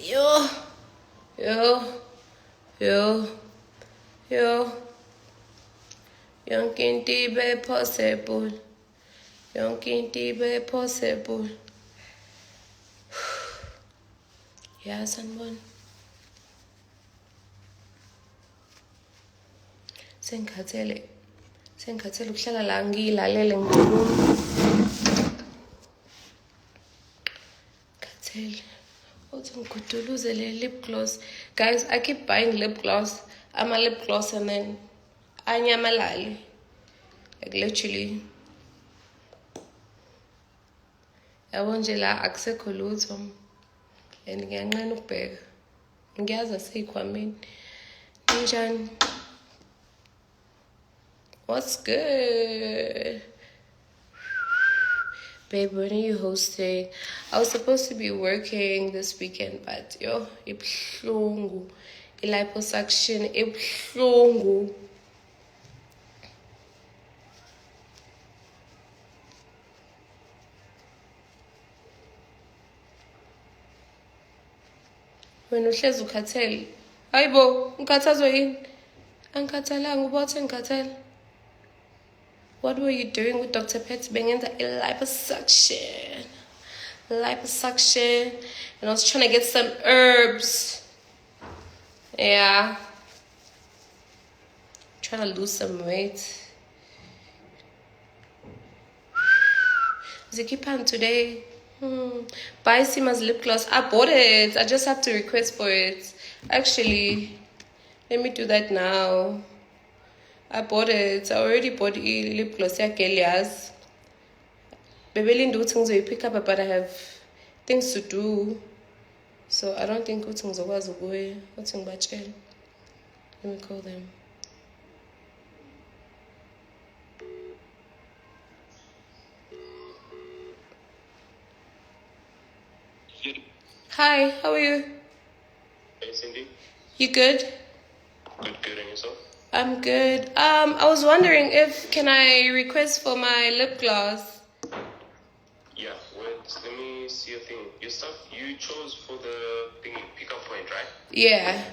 Yo, yo, yo, yo. Yonke into ibe possible. Yonke into ibe possible. Yeah, sanibona. Sengikhathele ukuhlala la ngiyilalele ngikhuluma. Khathele. Uthi ngiguduluze le lip gloss. Guys, I keep buying lip gloss. I'm a lip gloss and then anyamalali. Like literally. Yabo nje la akusekho lutho. And ngiyanqena ukubheka. Ngiyazi aseyikhwameni. Ninjani? What's good? Babe, when are you hosting? I was supposed to be working this weekend, but yo, ibuhlungu. Liposuction, ibuhlungu. Wena uhlezi ukhathele. Hayibo, ngikhathazwe yini? Angikhathalanga, ubothi ngikhathele. What were you doing with Dr. Pet? Bengenza liposuction. Liposuction. And I was trying to get some herbs. Yeah. Trying to lose some weight. Zikipan today. Buy Sima's lip gloss. I bought it. I just have to request for it. Actually, let me do that now. I bought it. I already bought lip gloss. Yeah, Kelias. Baby, do things you pick up, but I have things to do. So I don't think things are going. Let me call them. Hi, how are you? Hey, Cindy. You good? Good, and yourself? I'm good. I was wondering can I request for my lip gloss? Yeah, wait, let me see your thing. Your stuff you chose for the thingy pickup point, right? Yeah.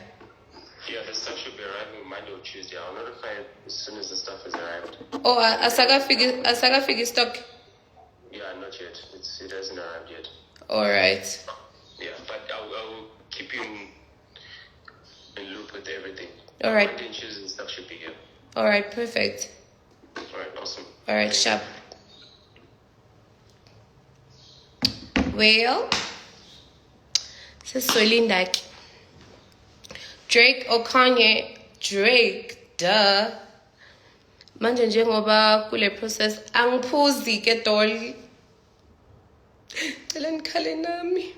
Yeah, the stuff should be arriving Monday or Tuesday. I'll notify it as soon as the stuff is arrived. Oh, Asaga figure stock. Yeah, not yet. It hasn't arrived yet. Alright. Yeah, but I'll keep you in loop with everything. Alright. Monday and Tuesday stuff should be here. Alright, perfect. Alright, awesome. Alright, sharp. Well, Sessolindaki. Drake or Kanye? Drake, duh. Manje njengoba kule process angiphuzi ke dolly. Cela nikhale nami.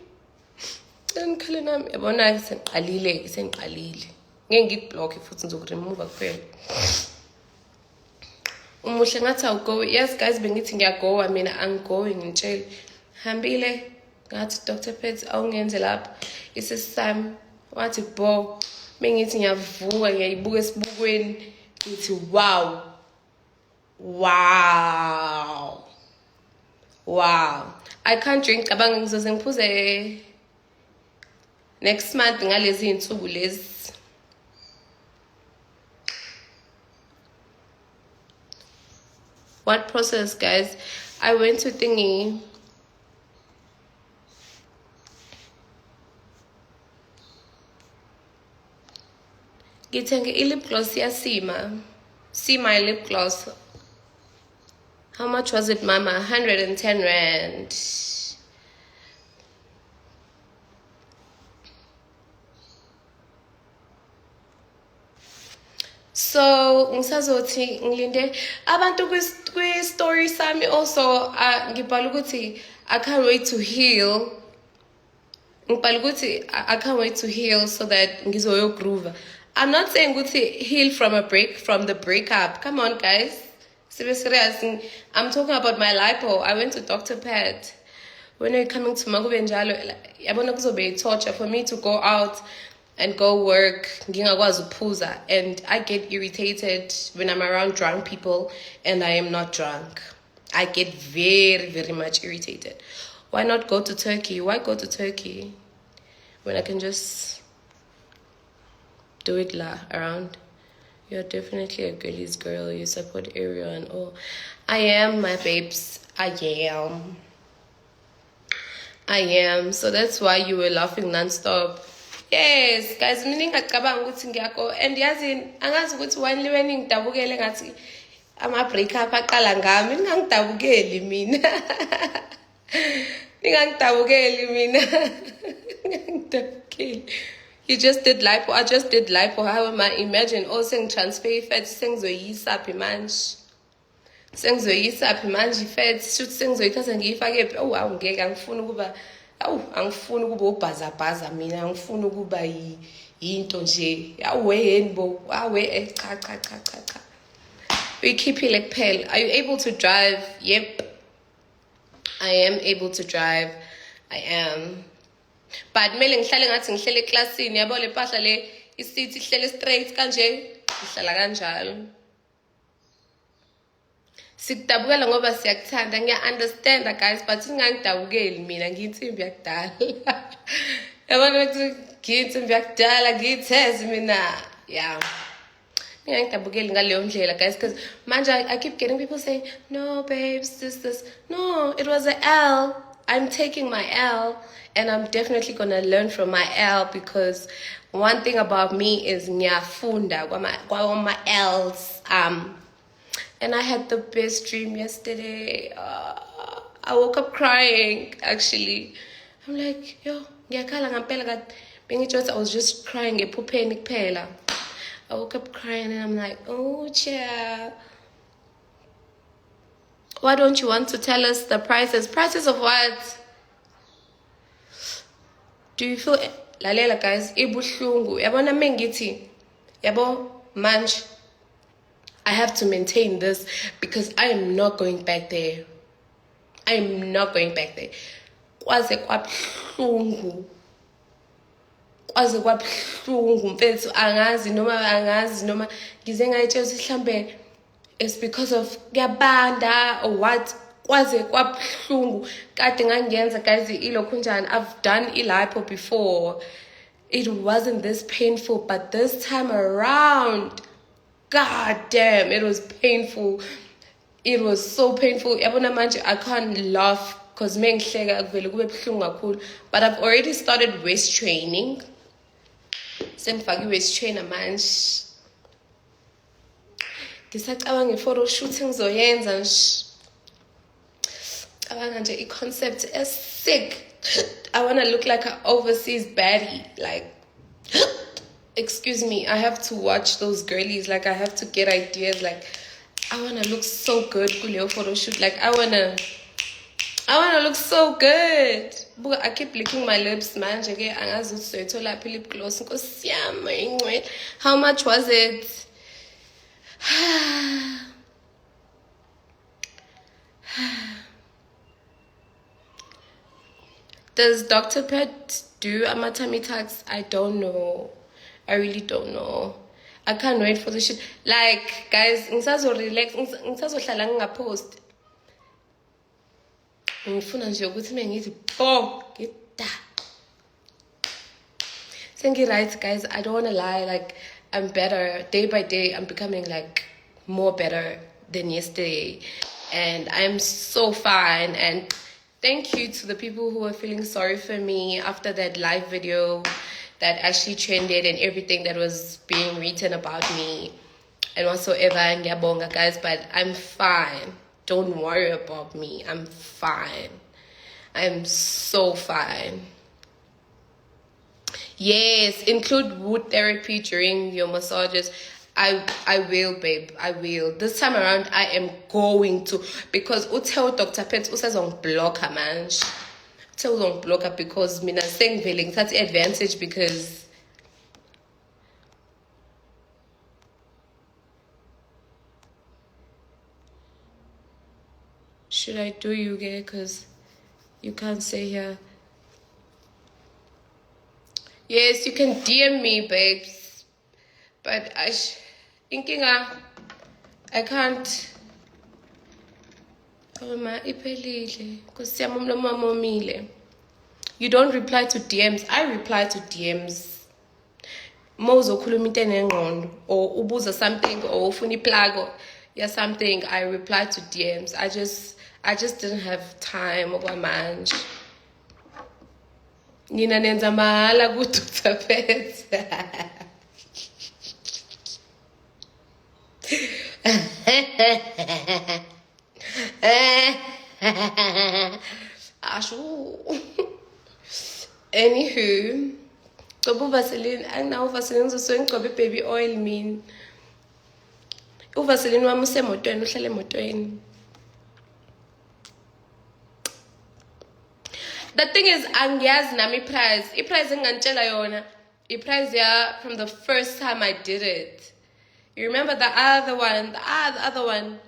Yabona sengiqalile. Ngeke ngikublock futhi ngizokuremove kuphela. Umuhle ngathi awugo. Yes guys, bengithi ngiyagowa mina angigowi ngitshela. Hambile ngathi Dr. Pet awungenze lapha. Isesami wathi bo. Bengithi ngiyavuka ngiyayibuka esibukweni ngithi wow. I can't drink. Cabanga ngizoze ngiphuze next month ngalezi insuku lezi. What process, guys? I went to thingy. Ngithenge lip gloss yasima. See my lip gloss. How much was it, mama? 110 rand. So, ngisazothi ngilinde abantu kwi story sami also ngibhala ukuthi I can't wait to heal. Ngibhala ukuthi I can't wait to heal so that ngizoyo groove. I'm not saying ukuthi heal from the breakup. Come on, guys. Serious. I'm talking about my lipo. I went to Dr. Pat. When you're coming to Magube Njalo, yabona kuzobe torture for me to go out and go work. Ngingakwazi ukuphuza, and I get irritated when I'm around drunk people and I am not drunk. I get very, very much irritated. Why not go to Turkey? Why go to Turkey? when I can just do it around. You're definitely a girly's girl. You support Ariel and all. I am, my babes. I am. So that's why you were laughing non-stop. Yes, guys, mina ngingacabanga ukuthi ngiyakho and yazi angazi ukuthi wani liwe ningidabukele ngathi ama-breakup aqala ngami ningangidabukeli mina. Ningangidabukeli mina. Ningangidabukeli. You just did lipo. I just did lipo. How am I? Imagine also transfer fat sengizoyisa phi manje. Sengizoyisa phi manje ifat shoot sengizoyithatha ngiyifake phi. Oh awungeke angifuni ukuba angifuni ukuba ubhazabhaza mina. Angifuni ukuba into nje. Awe yini bo. Awe cha. We keep it like pale. Are you able to drive? Yep. I am able to drive. I am. But kumele ngihlale ngathi ngihlele eklasini yabo le phahla le isithi ihlele straight kanje ngihlala kanjalo. Sikudabukela ngoba siyakuthanda ngiya-understanda guys but singangidabukeli mina ngiyinsimbi yakudala. Yabona ukuthi ngiyinsimbi yakudala ngiyithezi mina. Yeah. Ngiyangidabukeli ngaleyo ndlela guys because manje I keep getting people saying no babes this. No, it was an L. I'm taking my L. And I'm definitely going to learn from my L because one thing about me is ngiyafunda kwa my L's. And I had the best dream yesterday. I woke up crying, actually. I'm like, yo, ngiyakhala ngampela kade I was just crying ephupheni kuphela. I woke up crying and I'm like, oh, yeah. Why don't you want to tell us the prices? Prices of what? Do you feel lalela guys ibuhlungu yabona mengithi yabo manje I have to maintain this because I am not going back there. I am not going back there. Kwaze kwabuhlungu mfethu angazi noma ngize ngayitshela mhlambe it's because of kuyabanda or what. Kwaze kwabuhlungu kade ngangiyenza guys ilokhu njani. I've done lipo before. It wasn't this painful but this time around god damn it was painful. It was so painful. Yabona manje I can't laugh because mengihleka kuvele kube buhlungu kakhulu but I've already started waist training. Sengifake waist trainer manje. Ngisacabanga nge-photo shooting ngizoyenza nje. A concept is sick. I want to look like an overseas baddie. Like, excuse me, I have to watch those girlies. Like, I have to get ideas. Like, I want to look so good. Kuleo photo shoot. Like, I want to look so good. But I keep licking my lips, man. Lip gloss. How much was it? Does Dr. Pet do a tummy tucks? I don't know. I really don't know. I can't wait for the shit. Like, guys, ngisazo relax, ngisazohlala ngingapost. Ngifuna nje ukuthi mengithi bo, ngida. Right, guys, I don't want to lie. Like, I'm better. Day by day, I'm becoming, like, more better than yesterday. And I'm so fine. And thank you to the people who were feeling sorry for me after that live video that actually trended and everything that was being written about me and whatsoever. And ngiyabonga, guys, but I'm fine. Don't worry about me. I'm fine. I'm so fine. Yes, include wood therapy during your massages. I will, babe. I will. This time around, I am going to. Because utell Dr. Pet says on blocker, man. Tell on blocker because mina saying feeling that's advantage because should I do you gay? Because you can't say here. Yes, you can DM me, babes. But thinking I can't. Oh my ipelile. Because siyamumlo mamomile. You don't reply to DMs. I reply to DMs. Mozo kulumite nengondo or ubuza something or ufuni plug or yeah something. I reply to DMs. I just didn't have time okwamanje. Nina nenza mahala ku Dr. Pets. Ashu. Anywho, Tobu Vaseline, and now Vaseline is so in baby oil mean. Vaseline wa muse motweni uhlale motweni. The thing is, angiyazi nami price. Price engantshela yona. Price yeah from the first time I did it. You remember the other one? The other one.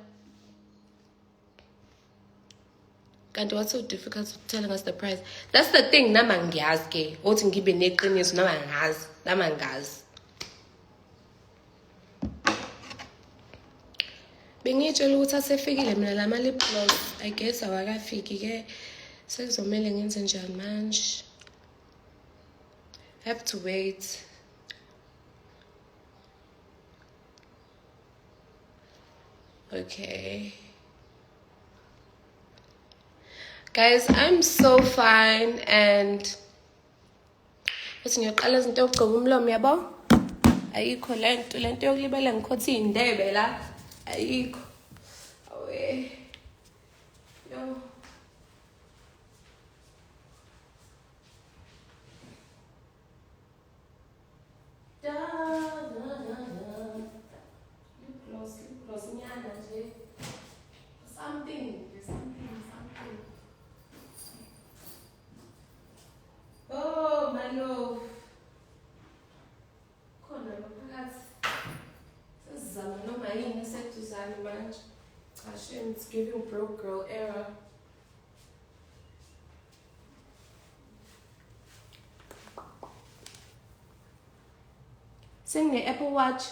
And what's so difficult telling us the price? That's the thing. Namangiyazi ke. Othi ngibe neqiniso namangazi. Bengitshela ukuthi asefikile mina lama lip gloss. I guess awakafiki ke. Sekuzomela ngenze njani manje? I have to wait. Okay. Guys, I'm so fine and ngiyaqala izinto yokugcoba umlomo yabo. Ayikho lento yokulibala ngikhothi indebe la. Ayikho. Awe. Yo. Lip gloss nyana nje. Something. Oh, my love. Khona lophakathi. Sesizama noma yini eseduzane manje. Cha shame, it's giving broke girl era. Sing the Apple Watch.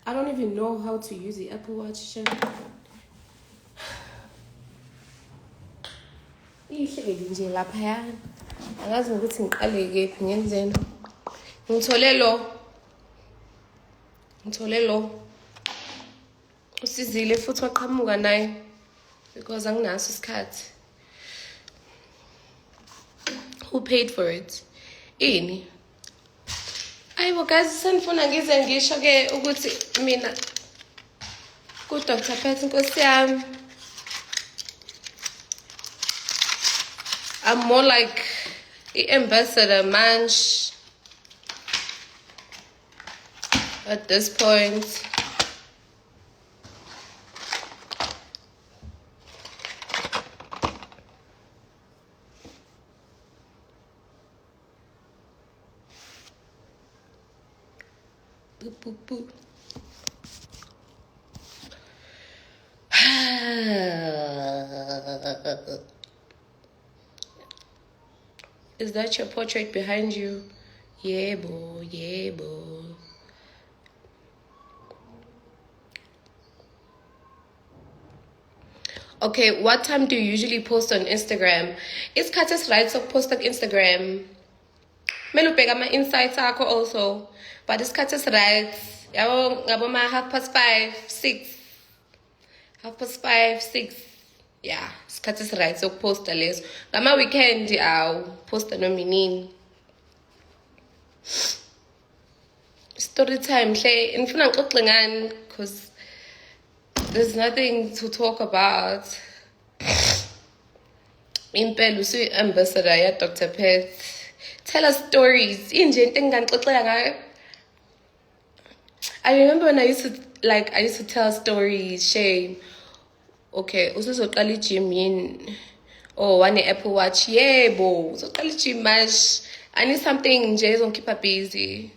I don't even know how to use the Apple Watch. Ihleli nje lapha. Angazi ukuthi ngiqale kephi ngenzeni. Ngithole lo. Usizile futhi waqhamuka naye because anginaso isikhathi. Who paid for it? Ini. Ayibo guys, senifuna ngize ngisho ke ukuthi mina ku Dr. Pets Nkosi yami. I'm more like the ambassador manch at this point. Boop, boop, boop. Is that your portrait behind you? Yeah, boy, yeah, boy. Okay, what time do you usually post on Instagram? It's Katis right, so post on Instagram. Melu pega my insights also. But it's Katis right. Yabo ngaboma 5:30, 6. 5:30, 6. Yeah, isikhathi right so posta leso. Ngama weekend I'll posta nomini. Story time hle ngifuna ngixoxe ngani because there's nothing to talk about. Impela usu ambassador ya Dr. Pets. Tell us stories. Inje into engangixoxela ngayo. I remember when I used to tell stories, shame. Okay, usuzoqala i-gym yini? Oh, one Apple Watch. Yebo, uzoqala i-gym mash. I need something nje ezongikeep busy.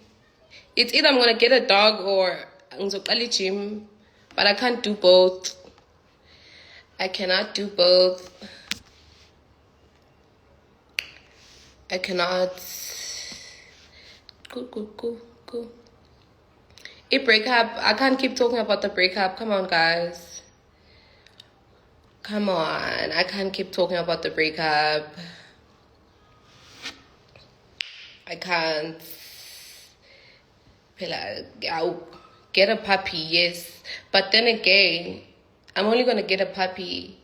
It's either I'm gonna get a dog or ngizoqala i-gym, but I can't do both. I cannot do both. I cannot. Go. A breakup. I can't keep talking about the breakup. Come on, guys. Come on, I can't keep talking about the breakup. I can't. I'll get a puppy, yes. But then again, I'm only gonna get a puppy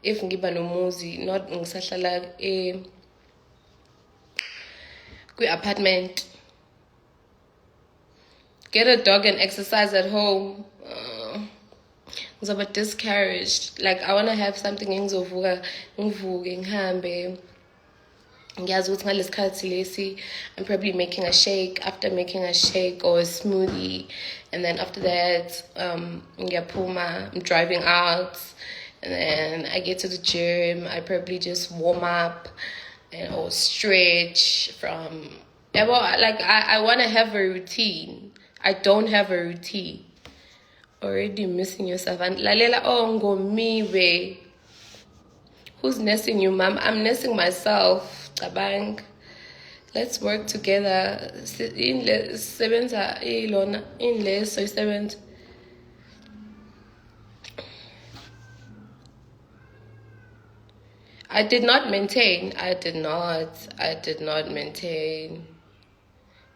if ngiba nomuzi, not ngisahlala kwi-apartment. Get a dog and exercise at home. Ngizoba discouraged. Like, I want to have something engizovuka ngivuke ngihambe. Ngiyazi ukuthi ngalesi khathi lesi I'm probably making a shake. After making a shake or a smoothie, and then after that ngiyaphuma, I'm driving out, and then I get to the gym. I probably just warm up or stretch from like I want to have a routine. I don't have a routine. Already missing yourself. And lalela ongomiwe. Who's nursing you, mom? I'm nursing myself. Tabang. Let's work together. Sebenza ilona inle so sebenza. I did not maintain. I did not maintain.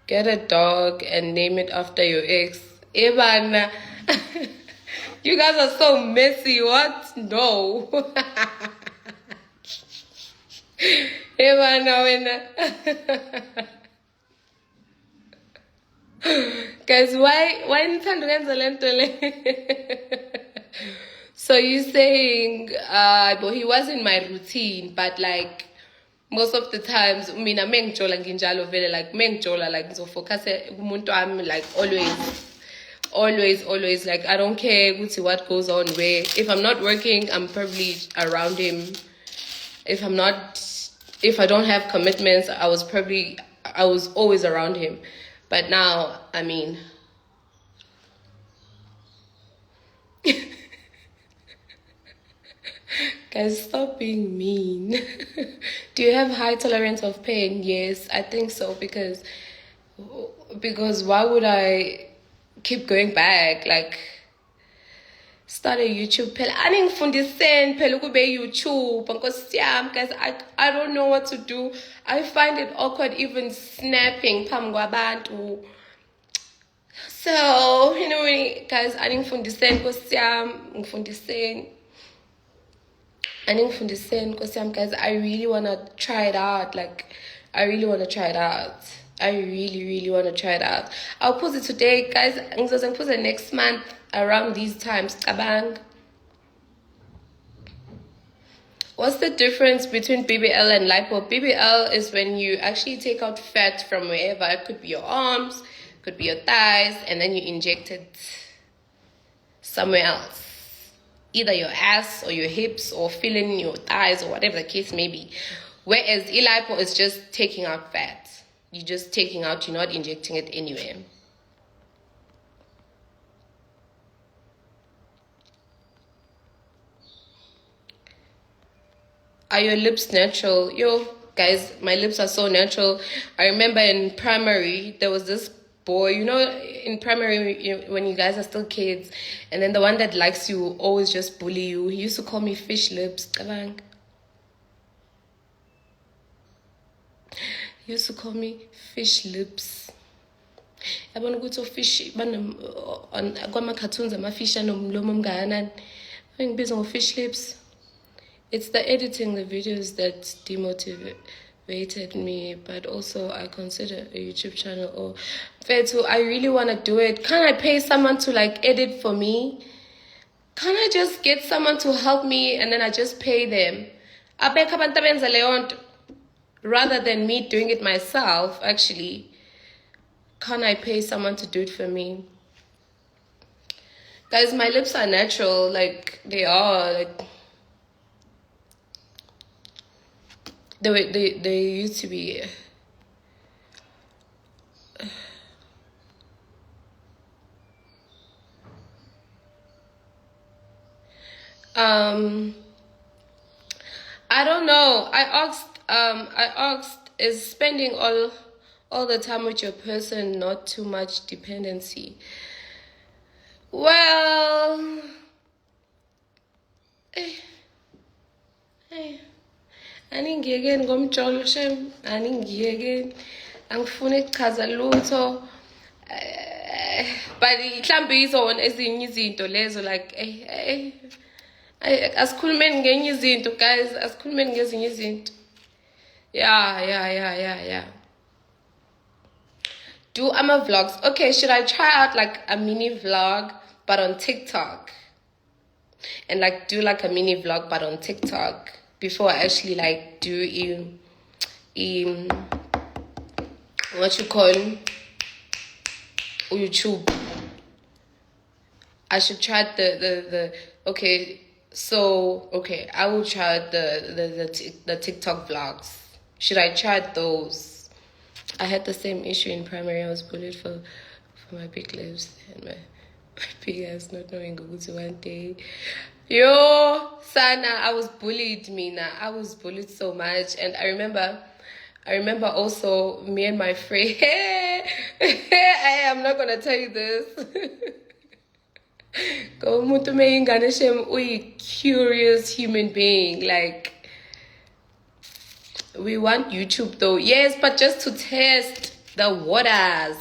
Get a dog and name it after your ex. Ebana. You guys are so messy. What? No. Guys, why nithanda ukwenza lento le? So you saying but he was in my routine, but like most of the times mina mengjola nginjalo vele, like mengjola like ngizofocus kumuntu wami, like always like I don't care what goes on where. If I'm not working, I'm probably around him. If I don't have commitments, I was always around him. But now, I mean, guys, stop being mean. Do you have high tolerance of pain? Yes, I think so, because why would I keep going back? Like, start a YouTube phela aningifundiseni phela ukube YouTube nkosi yami. Guys, I don't know what to do. I find it awkward even snapping phambi kwabantu. So, you know, guys, aningifundiseni nkosi yami, ngifundiseni. Aningifundiseni nkosi yami, guys. I really want to try it out. Like, I really want to try it out. I really want to try it out. I'll post it today, guys. Ngizoze ngipost it next month around these times. Kabang. What's the difference between BBL and lipo? BBL is when you actually take out fat from wherever. It could be your arms, could be your thighs, and then you inject it somewhere else. Either your ass or your hips or filling your thighs or whatever the case may be. Whereas lipo is just taking out fat. You're just taking out, you're not injecting it anywhere. Are your lips natural? Yo, guys, my lips are so natural. I remember in primary, there was this boy, you know, in primary, when you guys are still kids, and then the one that likes you always just bully you. He used to call me fish lips. He used to call me fish lips. I want to go to fish on cartoons amafish anomlomo omngakanani. Ngibizwa ngo-fish lips. It's the editing the videos that demotivated me, but also I consider a YouTube channel or Fetu. I really want to do it. Can I pay someone to like edit for me? Can I just get someone to help me and then I just pay them? Rather than me doing it myself, actually. Can I pay someone to do it for me? Guys, my lips are natural, like they are, like they used to be. I don't know. I asked, is spending all the time with your person not too much dependency? Well, Hey, aningiyekeni ngomjolo shem, aningiyekeni. Angifuni ukuchaza lutho. But mhlambe izona ezinye izinto lezo like asikhulumeni ngenye izinto guys, asikhulumeni ngezinye izinto. Yeah. Do vlogs. Okay, should I try out like a mini vlog but on TikTok? And like do like a mini vlog but on TikTok before I actually like do what you call YouTube. I should try the okay. So okay, I will try the TikTok vlogs. Should I try those? I had the same issue in primary. I was bullied for my big lips and my big ass not knowing ukuthi one day. Yo, Sana, I was bullied, Mina. I was bullied so much. And I remember also me and my friend. Hey, I'm not gonna tell you this. Go umuntu meyingane shem uyi curious human being. Like we want YouTube though. Yes, but just to test the waters.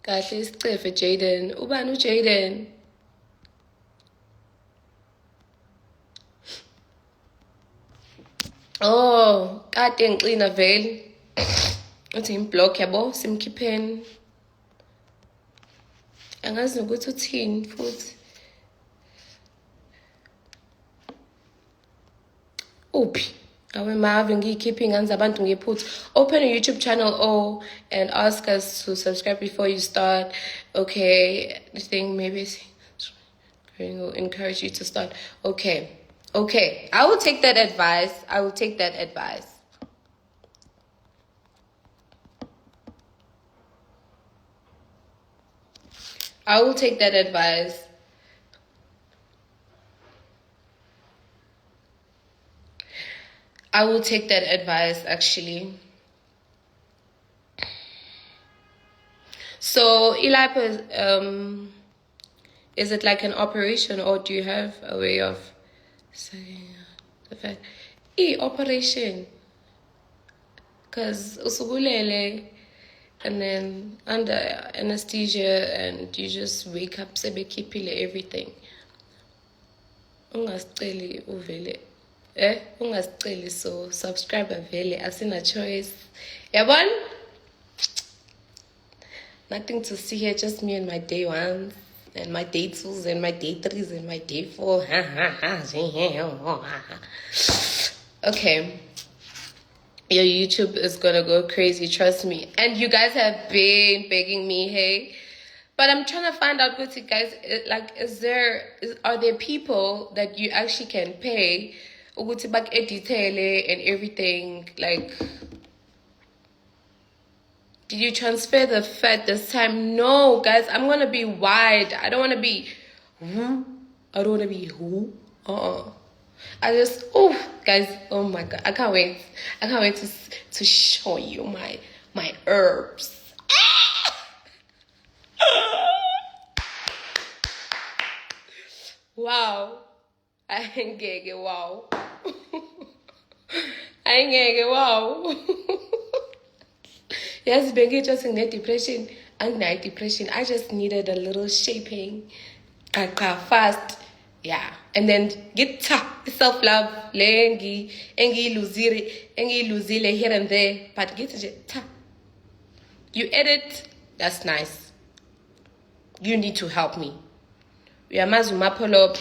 Kahle isicefe Jaden. Ubani uJaden? Oh, kade ngixina vele. Uthi imblock yabo simkhipheni. Angazi ukuthi uthini futhi. Uphi? Awe mave ngiyikhipha ingane zabantu ngephutha. Open a YouTube channel and ask us to subscribe before you start. Okay, the thing maybe will encourage you to start. Okay. I will take that advice. I will take that advice. Actually. So Elipa, is it like an operation or do you have a way of saying the fact? Operation. Because usugulele and then under anesthesia and you just wake up sebekhiphile everything. Ungasiceli uvele. Ungasiceli so subscriber vele asina choice. Yabon? Nothing to see here, just me and my day ones and my day twos and my day threes and my day four. Okay. Your YouTube is gonna go crazy, trust me. And you guys have been begging me, hey. But I'm trying to find out with you guys, like, are there people that you actually can pay ukuthi back editele and everything? Like, did you transfer the fat this time? No, guys, I'm gonna be wide. I don't wanna be who. I just, guys, oh my god, I can't wait to show you my herbs. Wow, I ain't getting wow. Yes, Bengi just in depression. And night depression. I just needed a little shaping. Fast. Yeah. And then get self-love. Engi luzile here and there. But get ta. You edit, that's nice. You need to help me. Uyamazi pull up.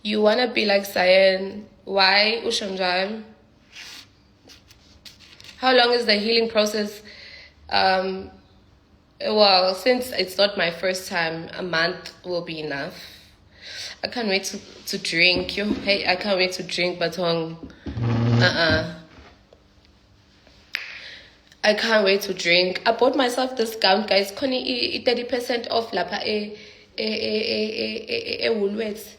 You wanna be like Cyan. Why Ushanjan? How long is the healing process? Well, since it's not my first time, a month will be enough. I can't wait to drink. Hey, I can't wait to drink, batong. I can't wait to drink. I bought myself this gown, guys. Koni 30% off lapha Woolworths.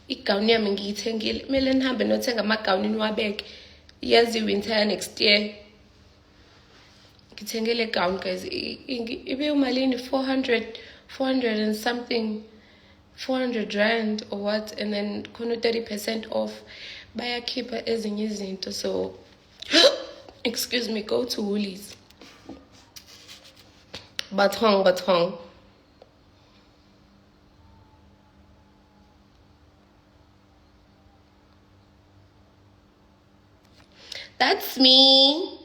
Igown yami ngiyithengile. Kumele nihambe nothenga amagawuni niwabeke. Yazi winter next year. Ngithengele gown, guys. Ibe umalini 400 and something. 400 rand or what, and then khona 30% off bayakhipha ezinye izinto. So excuse me, go to Woolies. Bathong. That's me.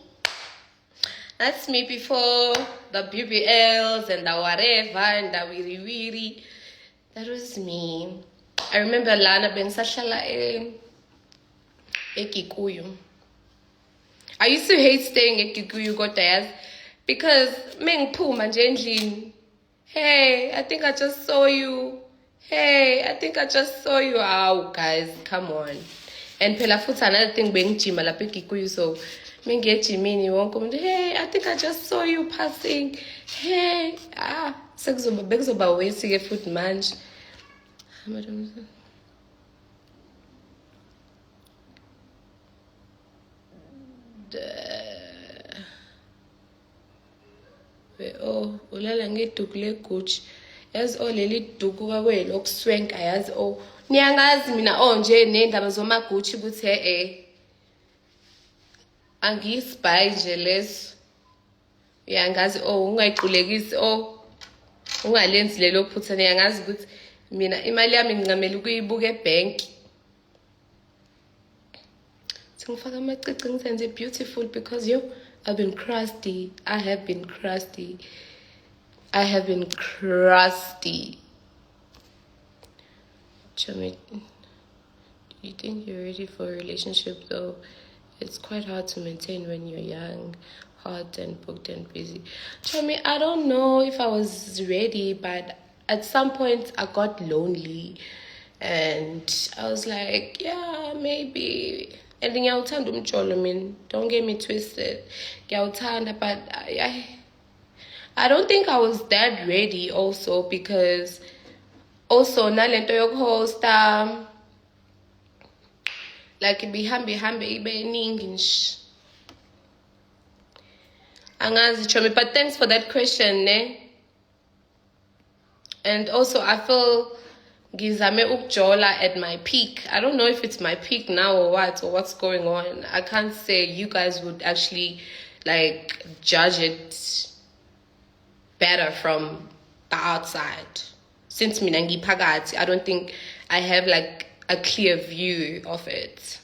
That's me before the BBLs and the whatever and the wiri. That was me. I remember Lana bengisashala eKikuyu. I used to hate staying at Kikuyu kodwa because mengiphuma nje endlini. Hey, I think I just saw you. Hey, I think I just saw you. Oh, guys, come on. And phela futhi another thing bengijima lapha eKikuyu, so mengiyejimini wonke umuntu, hey, I think I just saw you passing. Hey, bekuzoba wesi-ke futhi manje. Oh, ulala ngeduku leGucci. Yazi leli duku kwakuyilokuswenka, yazi niyangazi mina nje nendaba zomaGucci ukuthi angiyisibhayi nje leso. Uyangazi ungayiqulekisi ungalenzi lelo phutha. Niyangazi ukuthi mina imali yami ngingamela ukuyibuka ebank. Ngifaka amacici ngisenze beautiful because I've been crusty. I have been crusty. Chummy, do you think you're ready for a relationship though? It's quite hard to maintain when you're young, hot and booked and busy. Chummy, I don't know if I was ready, but at some point I got lonely and I was like, yeah, maybe. And then ngiyawuthanda umjolo, I mean, don't get me twisted. Ngiyawuthanda, but I don't think I was that ready also because also nalento yokuhosta like ibihambe ibe eningi nje. Angazi Chomi, but thanks for that question, ne? And also I feel ngizame ukujola at my peak. I don't know if it's my peak now or what's going on. I can't say. You guys would actually like judge it better from the outside. Since mina ngiphakathi, I don't think I have like a clear view of it.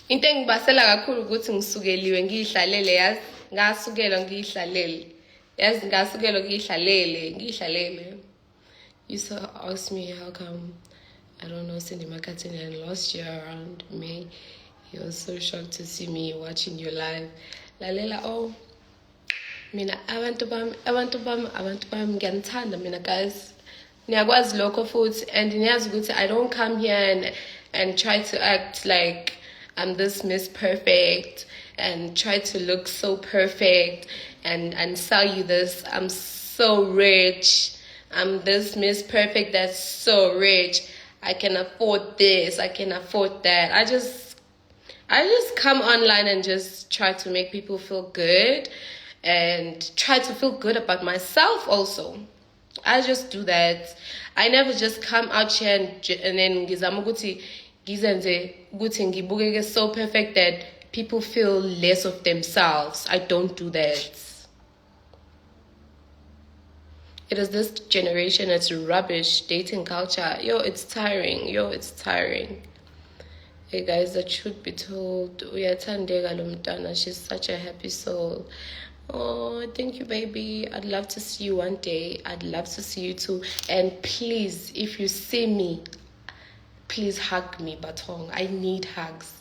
Into engibasela kakhulu ukuthi ngisukeliwe ngihlalele, yazi ngasukela ngihlalele. Yazi ngasukela ngihlalele. You used to ask me how come I don't know Cindy Makatini, and last year around May he was so shocked to see me watching you live. Lalela mina abantu bami ngiyanithanda mina guys. Niyakwazi lokho futhi, and niyazi ukuthi I don't come here and try to act like I'm this Miss Perfect and try to look so perfect and sell you this. I'm so rich. I'm this Miss Perfect that's so rich. I can afford this. I can afford that. I just come online and just try to make people feel good and try to feel good about myself also. I just do that. I never just come out here and then ngizama ukuthi ngizenze ukuthi ngibukeke so perfect that people feel less of themselves. I don't do that. It is this generation, it's rubbish, dating culture. It's tiring. It's tiring. Hey guys, the truth be told, uyathandeka lo mntwana. She's such a happy soul. Oh, thank you, baby. I'd love to see you one day. I'd love to see you too. And please, if you see me, please hug me, Batong. I need hugs.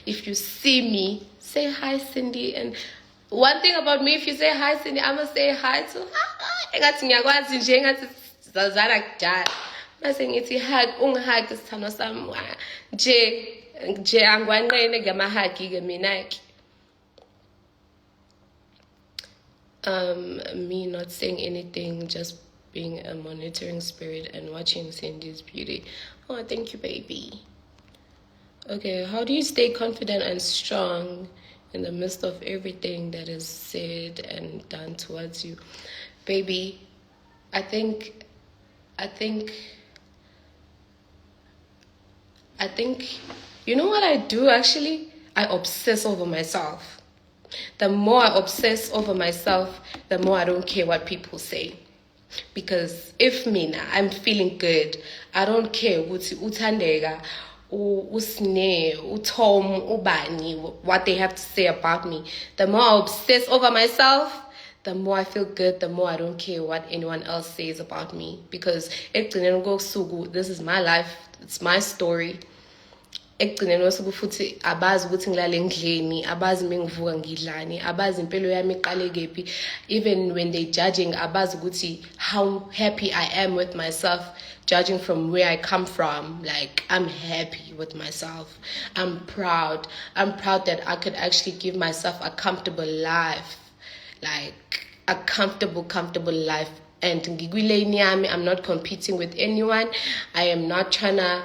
If you see me, say hi, Cindy. And one thing about me, if you say hi, Cindy, I'm going to say hi to her. Engathi ngiyakwazi nje engathi sizazana kudala. Mase ngithi hug, ungihug isithando sami. Nje angwanqene ngamahagi ke mina ke. Me not saying anything, just being a monitoring spirit and watching Cindy's beauty. Oh, thank you, baby. Okay, how do you stay confident and strong in the midst of everything that is said and done towards you. Baby, I think, you know what I do actually? I obsess over myself. The more I obsess over myself, the more I don't care what people say. Because if I'm feeling good, I don't care ukuthi uthandeka, usne, utom, ubani, what they have to say about me. The more I obsess over myself, the more I feel good, the more I don't care what anyone else says about me. Because this is my life, it's my story. Ekugcineni kosuku futhi abazi ukuthi ngilale endlini, abazi mengivuka ngidlani, abazi impilo yami iqale kephi. Even when they judging, abazi ukuthi how happy I am with myself, judging from where I come from. Like, I'm happy with myself. I'm proud that I could actually give myself a comfortable life. Like, a comfortable life. And I'm not competing with anyone. I am not trying to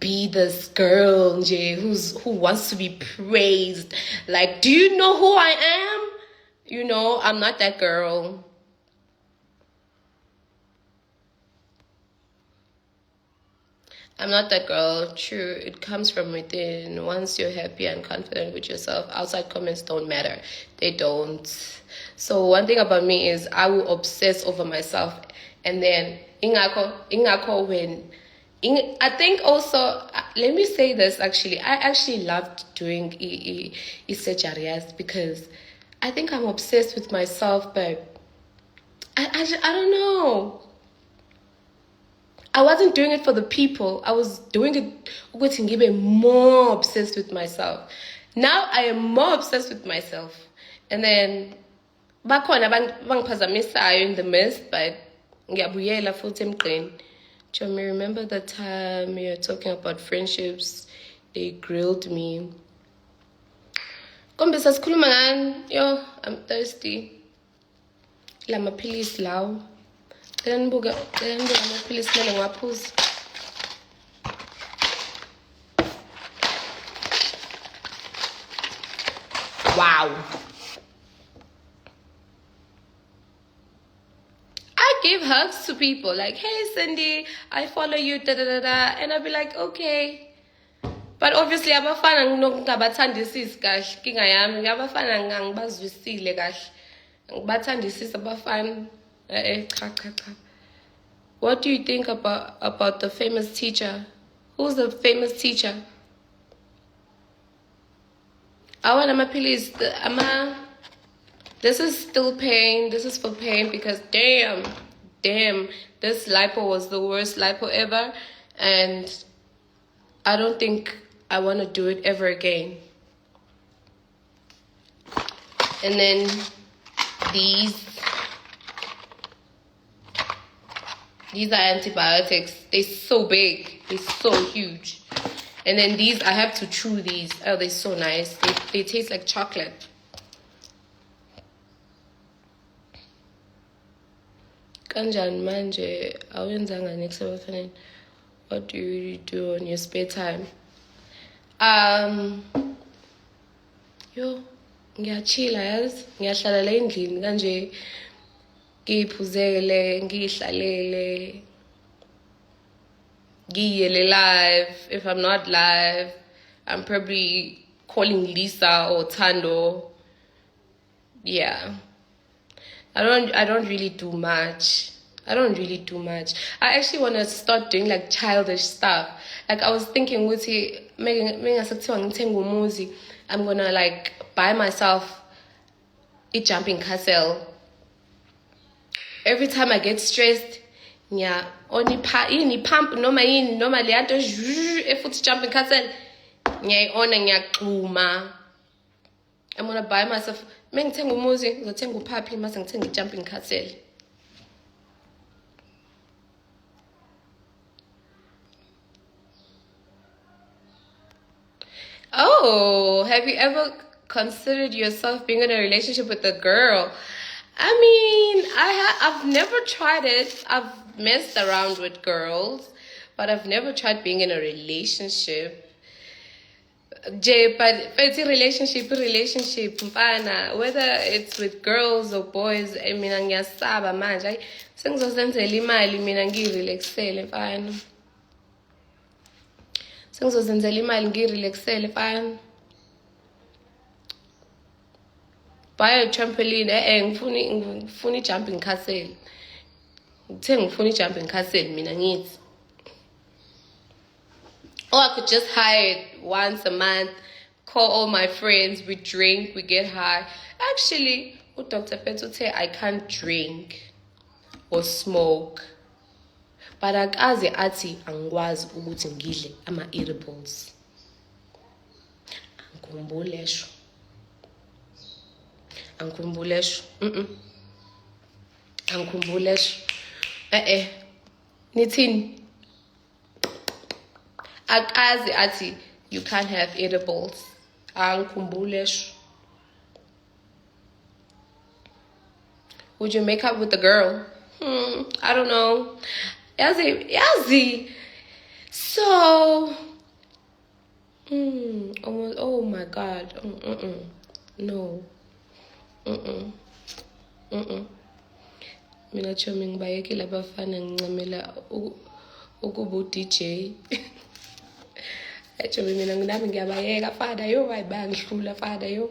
be this girl who wants to be praised. Like, do you know who I am? You know, I'm not that girl. I'm not that girl. True, it comes from within. Once you're happy and confident with yourself, outside comments don't matter. They don't. So one thing about me is I will obsess over myself. And then, ingako when... I think also, let me say this actually, I actually loved doing surgeries because I think I'm obsessed with myself, but I don't know. I wasn't doing it for the people. I was doing it to be more obsessed with myself. Now I am more obsessed with myself. And then, bakhona bangiphazamisayo in the midst, but ngiyabuyela futhi emgqeni. Jomi, remember the time you were talking about friendships? They grilled me. Kombe sasikhuluma ngani? Yo, I'm thirsty. La maphilisi lawo. Cela nibuke amaphilisi kumele ngiwaphuze. Wow. Give hugs to people like, hey Cindy, I follow you, da da da da, and I'll be like, okay. But obviously abafana ngingabathandisisi kahle, kinga yami abafana ngangibazwisile kahle. Ngibathandisisi abafana cha. What do you think about the famous teacher? Who's the famous teacher? Awana amaphilisi this is still pain. This is for pain because damn, this lipo was the worst lipo ever. And I don't think I want to do it ever again. And then these are antibiotics. They're so big. They're so huge. And then these, I have to chew these. Oh, they're so nice. They taste like chocolate. Kanjani manje awenzanga next ebafaneni? What do you do on your spare time? Ngiyachilla yazi, ngiyahlala la endlini kanje ngiphuzele, ngihlalele, ngiyele live. If I'm not live, I'm probably calling Lisa or Tando. Yeah. I don't really do much. I actually want to start doing like childish stuff. Like I was thinking, I'm gonna like buy myself a jumping castle. Every time I get stressed, only pump noma lianto efuthi jumping castle. I'm gonna buy myself. Mengithenga umuzi, ngizothenga uphaphi mase ngithenga jumping castle. Oh, have you ever considered yourself being in a relationship with a girl? I mean, I've never tried it. I've messed around with girls, but I've never tried being in a relationship. but it's a relationship, mfana. Whether it's with girls or boys, mina ngiyasaba manje. Ayi, sengizozenzela imali mina ngirelaxele mfana. Sengizozenzela imali ngirelaxele mfana. Buy a trampoline, ngifuna jumping castle. Ngifuna jumping castle mina ngithi. Or I could just hire it once a month, call all my friends, we drink, we get high. Actually, Dr. Petro said I can't drink or smoke. But akaze athi angikwazi ukuthi ngidle ama-edibles. Angikhumbulesho. Angikhumbulesho. Nithini? Akaze athi you can't have edibles. Angikhumbulesho. Would you make up with the girl? I don't know. Yazi. So, oh my God. No. Mina chomi ngibayekile abafana ngincamela ukuba DJ. Chomi mina nginami ngiyabayeka fada yo bayangihlula fada yo.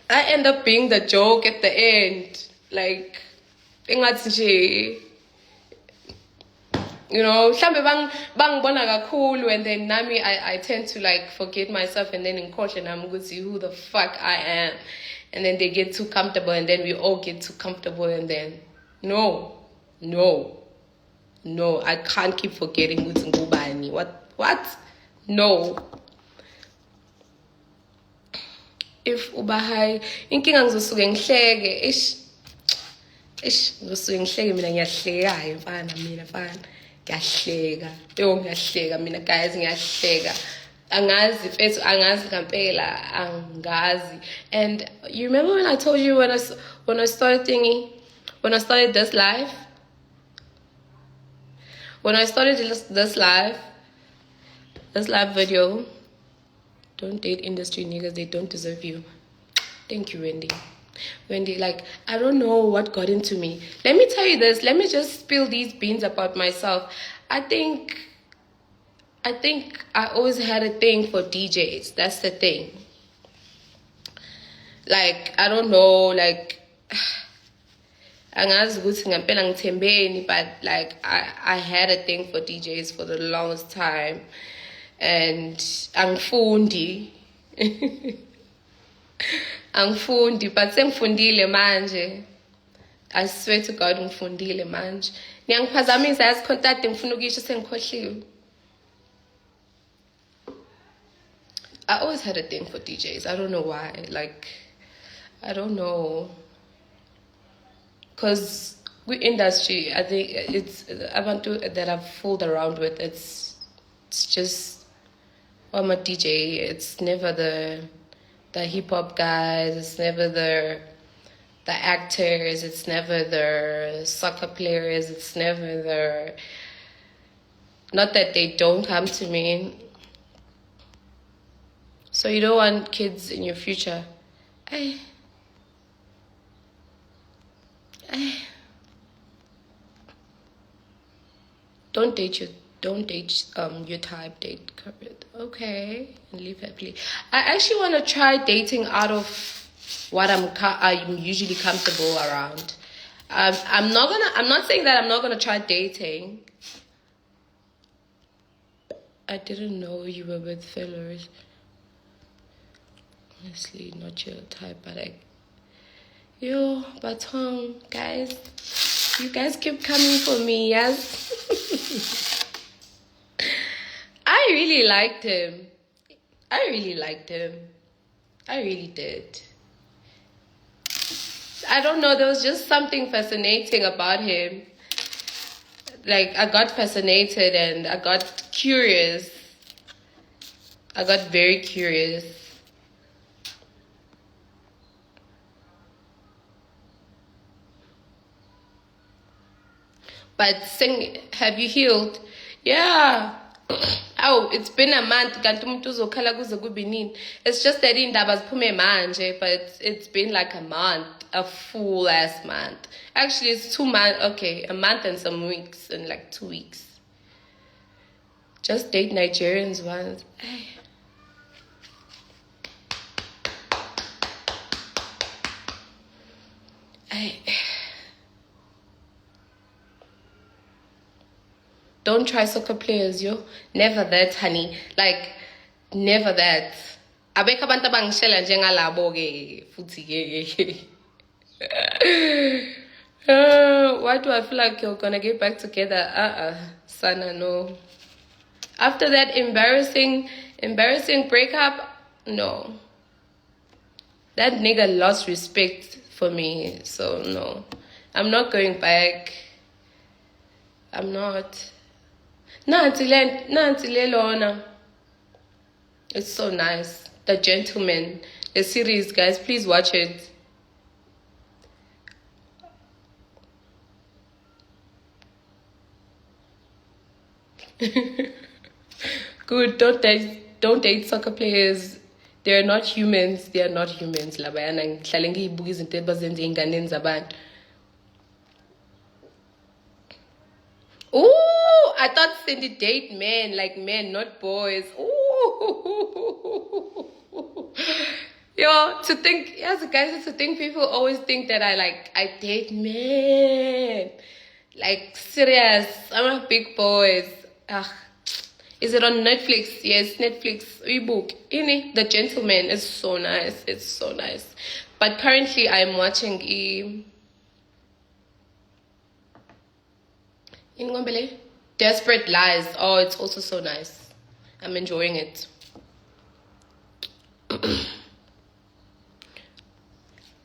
I end up being the joke at the end. Like engathi nje, you know, mhlambe bangibona kakhulu, and then nami I tend to like forget myself, and then in caution I'm going to see who the fuck I am, and then they get too comfortable, and then we all get too comfortable, and then no, I can't keep forgetting who's ngubani. What? No. If ubahay inkinga ngizosuke ngihleke ngizosuke ngihleke mina ngiyahlekayo mfana ngiyahleka mina guys ngiyahleka angazi mfethu angazi kampela angazi. And you remember when I told you when I started this live, when I started this live video, don't date industry niggas, they don't deserve you. Thank you, Wendy, like, I don't know what got into me. Let me tell you this. Let me just spill these beans about myself. I think I always had a thing for DJs. That's the thing. Like, I don't know, like, angazi ukuthi ngempela ngithembeni, but like, I had a thing for DJs for the longest time. And angifundi but sengifundile manje. I swear to God ngifundile manje. Niyangiphazamisa yazi contact ngifuna ukisho sengikhohliwe. I always had a thing for DJs. I don't know why. Like, I don't know. Because with industry, I think it's abantu that I've fooled around with. It's just, I'm a DJ. It's never the hip hop guys. It's never the actors. It's never the soccer players. It's never the. Not that they don't come to me. So you don't want kids in your future. Don't date your type, date covered. Okay, and live happily. I actually want to try dating out of what I'm usually comfortable around. I'm not saying that I'm not gonna try dating. I didn't know you were with fillers. Honestly, not your type, but guys, you guys keep coming for me, yes? I really liked him. I really did. I don't know, there was just something fascinating about him. Like, I got fascinated and I got curious. I got very curious. But have you healed? Yeah. I Oh, it's been a month. Kanti umuntu uzokhala kuze kube nini. It's just that indaba ziphume manje, but it's been like a month, a full ass month. Actually, it's 2 months. Okay, a month and some weeks, and like 2 weeks. Just date Nigerians once. Don't try soccer players, yo. Never that, honey. Like, never that. Abekho abantu abangishela njengalabo ke futhi ke. Why do I feel like you're gonna get back together? Sana, no. After that embarrassing breakup, no. That nigga lost respect for me, so no. I'm not going back. I'm not. Nanti Lona. It's so nice. The Gentleman. The series, guys. Please watch it. Good. Don't date soccer players. They're not humans. They are not humans. Labayana ngihlale ngiyibuka izinto ebazenza ey'nganeni zabantu. Ooh, I thought Cindy date men, like men, not boys. Ooh. Yo, to think, yes, guys, to think people always think that I date men. Like, serious. I'm a big boys. Is it on Netflix? Yes, Netflix. Ebook. The Gentleman is so nice. It's so nice. But currently, I'm watching Desperate Lies. Oh, it's also so nice. I'm enjoying it.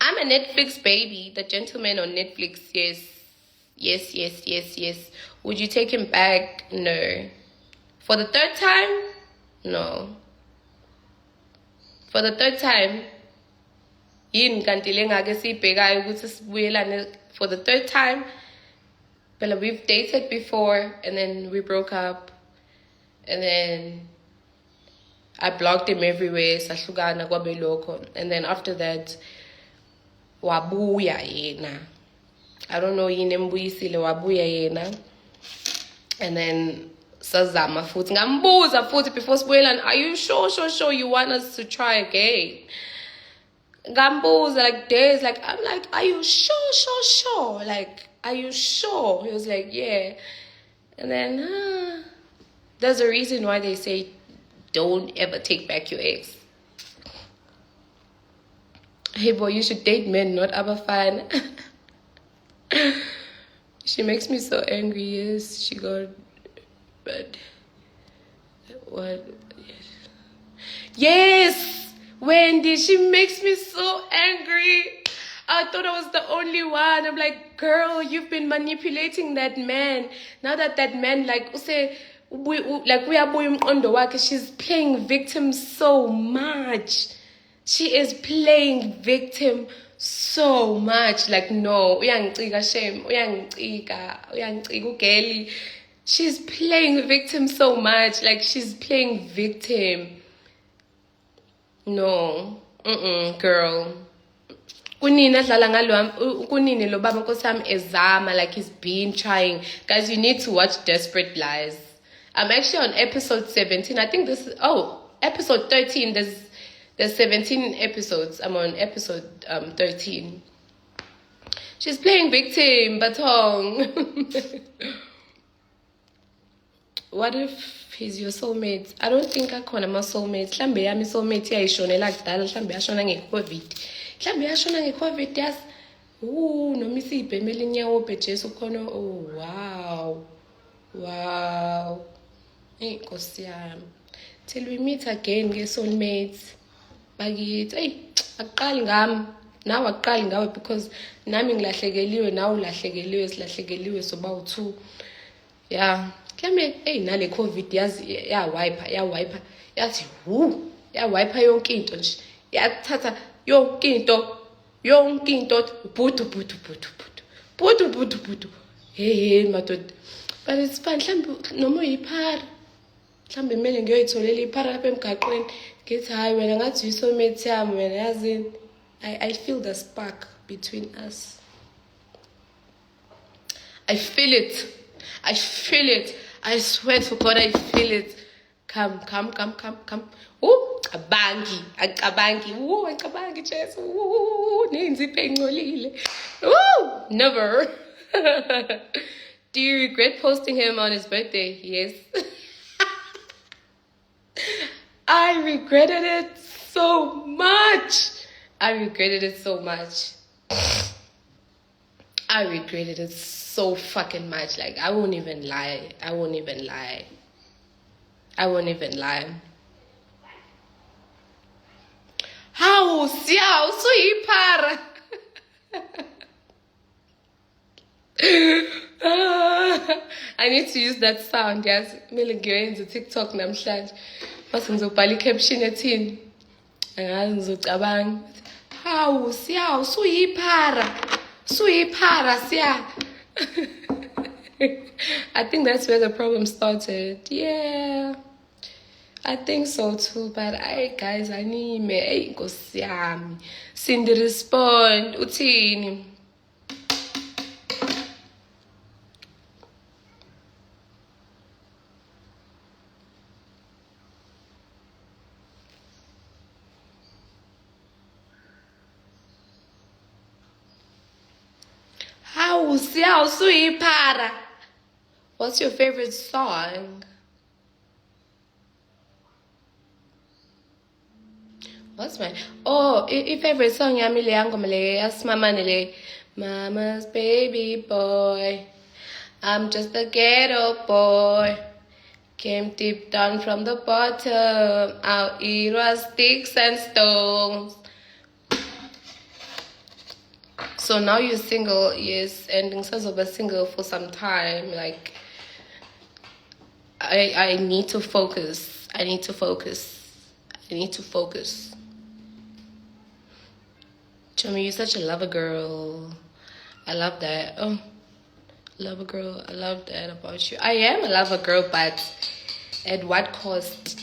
I'm a Netflix baby. The Gentleman on Netflix. Yes. Would you take him back? No. For the third time? No. For the third time? For the third time? But we've dated before, and then we broke up, and then I blocked him everywhere. And then after that, wabuya yena. I don't know wabuya yena. And then sazama futhi ngambuza futhi before sibuyelana, are you sure you want us to try again? Ngambuza like days, like I'm like, are you sure? Like, are you sure? He was like, yeah. And then there's a reason why they say don't ever take back your ex. Hey boy, you should date men, not Abafan. She makes me so angry. Yes, she got bad. What? Yes, Wendy, she makes me so angry. I thought I was the only one. I'm like, girl, you've been manipulating that man. Now that man, like, say, we are she's playing victim so much. She is playing victim so much. Like, no, shame, she's playing victim so much. Like, she's playing victim. No, girl. Kunini lo baba Nkosi yami ezama, like he's been trying. Guys, you need to watch Desperate Lies. I'm actually on episode 17. I think this is episode 13. There's 17 episodes. I'm on episode 13. She's playing victim, Batong. What if he's your soulmate? I don't think akhona ama soulmates. Mhlambe yami soulmate iyayishonela kudala, mhlambe yashona ngeCovid. Mhlambe yashona ngeCovid yas. Noma isibhemela inyawo bhejesu khona. Oh wow. Hey Nkosi yami. Till we meet again, soulmates. Bakithi. Hey, aqali ngami. Now aqali ngawe because nami ngilahlekeliwe, nawe ulahlekeliwe, silahlekeliwe soba u2. Yeah. Hey, nale COVID ya wiper yathi ya wiper yonke into nje, yathatha yonke into butu hey madoda, but it's fine. Mhlambe noma uyiphara, mhlambe kumele ngiyoyitholela iphara lapha emgaqweni ngithi hayi wena ngathi uyisomethi yami wena yazini. I feel the spark between us. I feel it. I feel it. I swear to God, I feel it. Come. Ooh, acabangi. Ooh, acabangi, Jess. Ooh, nenziphe ingcolile. Ooh, never. Do you regret posting him on his birthday? Yes. I regretted it so much. I regretted it so fucking much. Like, I won't even lie. How? Siya, usuyiphara. I need to use that sound, yes. Kumele ngiyenze TikTok namhlanje. Base ngizobhala i-caption ethini. Angazi ngizocabanga. Hawu siya usuyiphara siya. I think that's where the problem started. Yeah, I think so too. But guys, anime Nkosi yami. Cindy respond uthini? What's your favorite song? What's my favorite song yami le yangoma le yasimamane le Mama's baby boy. I'm just a ghetto boy. Came deep down from the bottom. Our era sticks and stones. So now you're single, yes, and instead of a single for some time, like I need to focus. Chummy, you're such a lover girl. I love that. Oh, lover girl, I love that about you. I am a lover girl, but at what cost?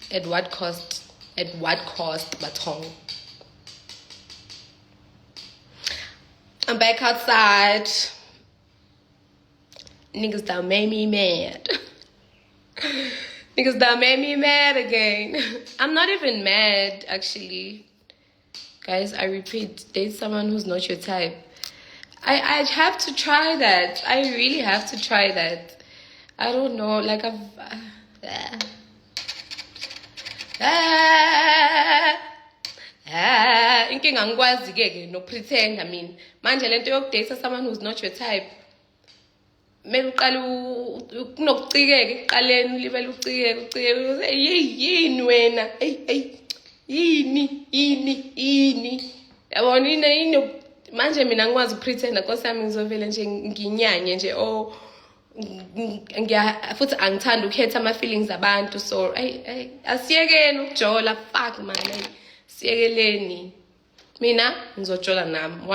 Baton? I'm back outside. Niggas done made me mad. Niggas done made me mad again. I'm not even mad, actually. Guys, I repeat, date someone who's not your type. I have to try that. I really have to try that. I don't know, like inkinga angikwazi ke no pretend. I mean, manje lento yokudate someone who's not your type. Mele uqale kunokucikeka ekuqaleni ulibele ucike yini wena yini yabona yini manje mina ngikwazi ukupretenda Nkosi yami ngizovela nje nginyanye nje futhi angithanda ukhetha ama feelings abantu. So asiyekeni ukujola fuck man. Siyekeleni. Mina ngizojola nami.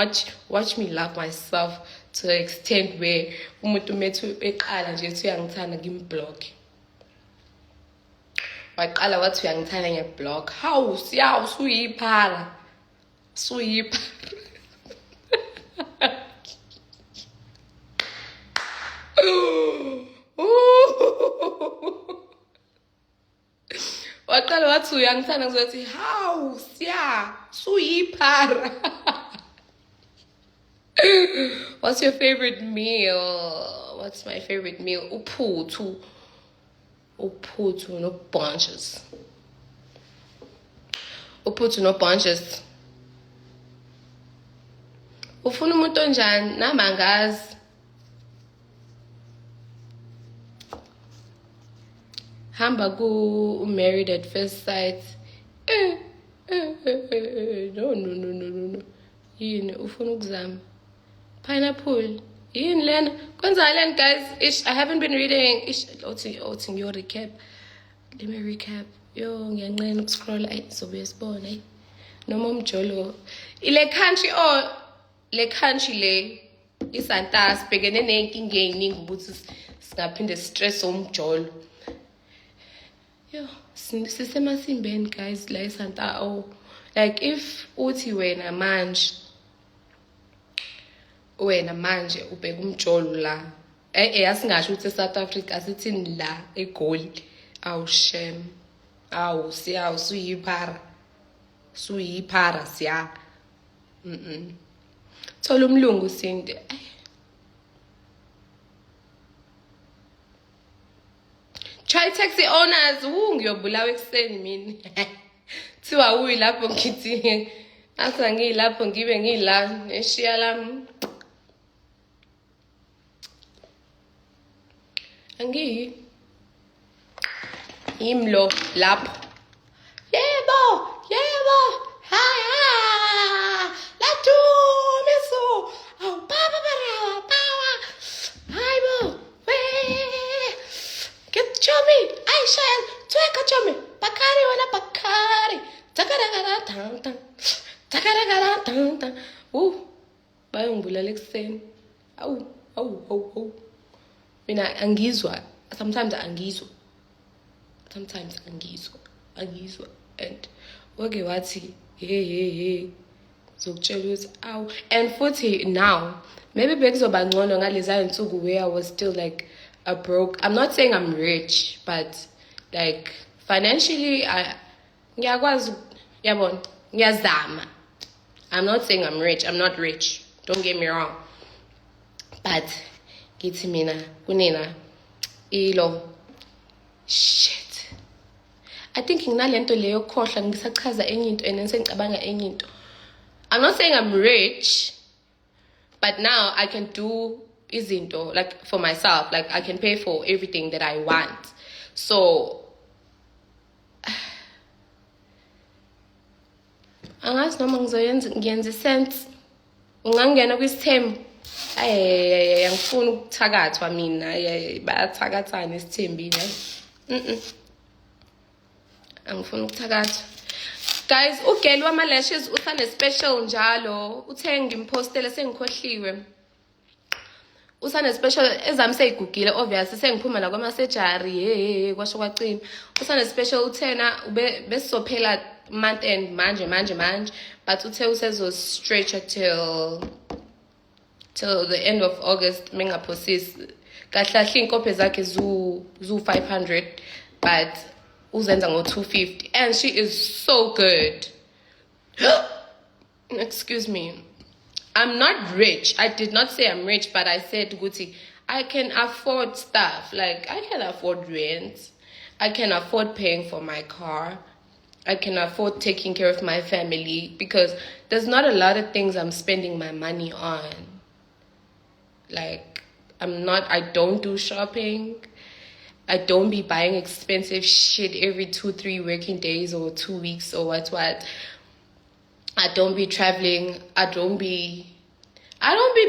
Watch me love myself to the extent where umuntu methu eqala nje ethi uyangithanda ngimblock. Waqala wathi uyangithanda ngiyablock. Hawu siya usuyiphara. Waqala wathi uyangithanda ngizothi hawu siya suyiphara. What's your favorite meal? What's my favorite meal? Uphuthu no bunches. Uphuthu no bunches. Ufuna umuntu onjani? Nami angazi. Hamba ku married at first sight. No. Yini ufuna ukuzama? Pineapple. Yini lena? Kwenzani guys? I haven't been reading. Othi your recap. Let me recap. Yo ngiyanqena ukuscroll sobuye sibone. Noma umjolo. Le country le isanta sibhekene nenkinga eziningi ukuthi singaphinde stress umjolo. Yo, sisemasimbeni guys la eSanta. Oh, like if uthi wena manje ubheka umjolo la asingasho ukuthi eSouth Africa sithini la eGoli. Awu shem. Awu suyipara siya. Thola umlungu sinde. Try taxi owners. Ngiyobulawa ekuseni mina. Thiwa uyilapho ngithi asa ngilapho ngibe ngila neshiya lami. Angiyi. Imlo lapho. Yebo. Ha. Latu miso. Oh baba power. Hayibo. Get chummy. Aisha. Tweka chummy. Bakari wena bakari. Takara tan. Bayongibulala ekuseni. Awu. Mina angizwa. Sometimes angizwa. And okay wathi hey zokutshela ukuthi awu. And futhi now maybe bekuzoba ngcono ngaleza insuku where I was still like a broke. I'm not saying I'm rich, but like financially ngiyakwazi yabona ngiyazama. I'm not saying I'm rich. I'm not rich. Don't get me wrong. But ngithi mina kunina ilo shit. I think nginalento leyo khohla ngisachaza enye into and sengicabanga enye into. I'm not saying I'm rich, but now I can do izinto like for myself. Like I can pay for everything that I want. So angazi noma ngiyenza sense. Ungangena kwisithembu. Angifuni ukuthakathwa mina. Bayathakathana esithembini. Angifuni ukuthakathwa. Guys, ugeli wama lashes usane special njalo. Uthe ngimpostele sengikhohliwe. Usane special ezami seyigugile obviously sengiphuma la kwama surgery kwasho kwacima. Usane special uthena besizophela month end manje but uthe usezo stretch till the end of August mengaphosisi. Kahle inkophe zakhe zu 500 but uzenza ngo 250 and she is so good. Excuse me. I'm not rich. I did not say I'm rich, but I said Guti, I can afford stuff. Like I can afford rent. I can afford paying for my car. I can afford taking care of my family because there's not a lot of things I'm spending my money on. Like I don't do shopping. I don't be buying expensive shit every 2-3 working days or 2 weeks or what. I don't be traveling. I don't be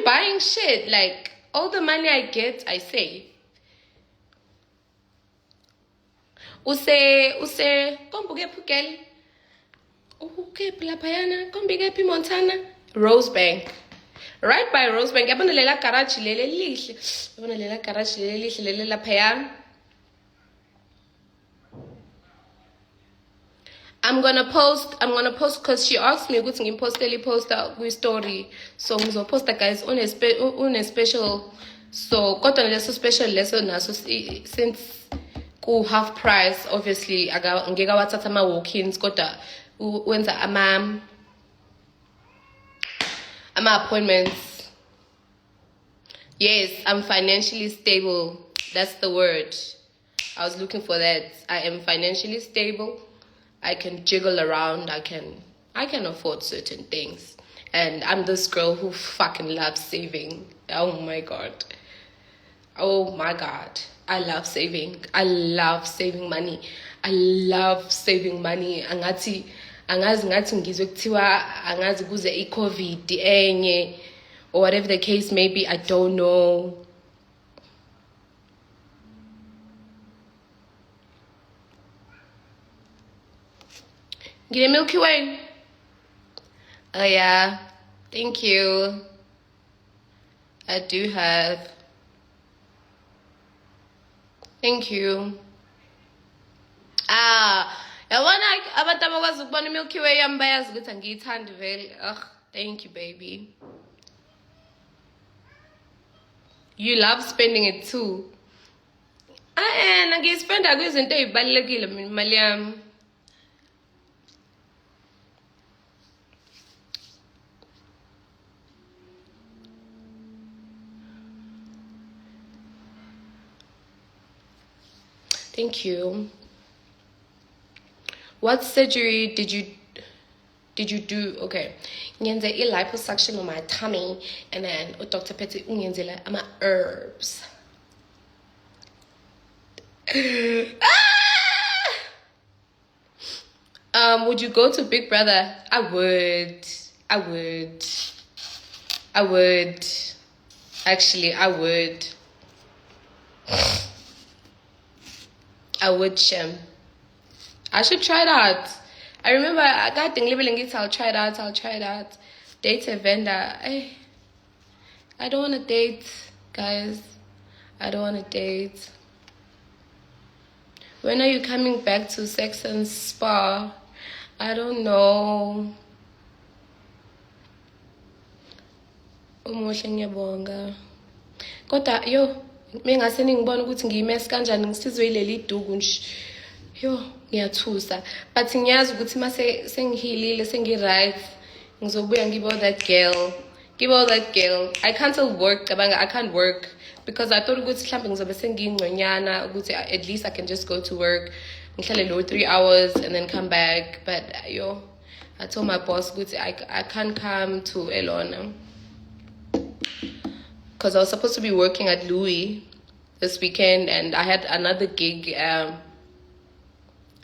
buying shit. Like all the money I get, I save. Use, kombuke pukeli. Okay, Plapayana, kombuke pi Montana. Rosebank. Right by Rosebank. Yabona lela garage lele lihle. Yabona lela garage lele lihle lele lapayana. I'm gonna post because she asked me ukuthi ngimpostele poster kwi story. So ngizoposta guys on a special. So kodwa leso special leso naso since ku half price obviously ngeke wathatha ama walk-ins kodwa wenza ama appointments. Yes, I'm financially stable. That's the word. I was looking for that. I am financially stable. I can jiggle around. I can afford certain things. And I'm this girl who fucking loves saving. Oh my god. I love saving. I love saving money. Angazi ngizwe kuthiwa angazi kuze iCovid enye or whatever the case may be. I don't know. Get a Milky Way. Oh yeah, thank you. I do have. Thank you. Yabona abantu abakwazi ukubona iMilky Way yami bayazi ukuthi angiyithandi vele. Ugh, thank you, baby. You love spending it too. Nangiyispenda kwizinto ezibalulekile mina imali yami. Thank you. What surgery did you do? Okay. Ngenze liposuction on my tummy, and then Dr. Petty ungenzela ama herbs. Would you go to Big Brother? I would. Actually, I would. I would, Shem. I should try it out. I remember I got thing living it. I'll try it out. Date a vendor. I don't want to date, guys. I don't want to date. When are you coming back to Sex and Spa? I don't know. Umuhle ngiyabonga. Kodwa yo mengase ningibona ukuthi ngiyimess kanjani ngisizwe ileli duku nje. Yo ngiyathusa. But ngiyazi ukuthi mase sengihilile sengi-right ngizobuya ngibe that girl. I can't work. I can't work because I thought ukuthi mhlambe ngizobe sengingconyana ukuthi at least I can just go to work ngihlale lo 3 hours and then come back. But yo I told my boss ukuthi I can't come to Elona because I was supposed to be working at Louis this weekend and I had another gig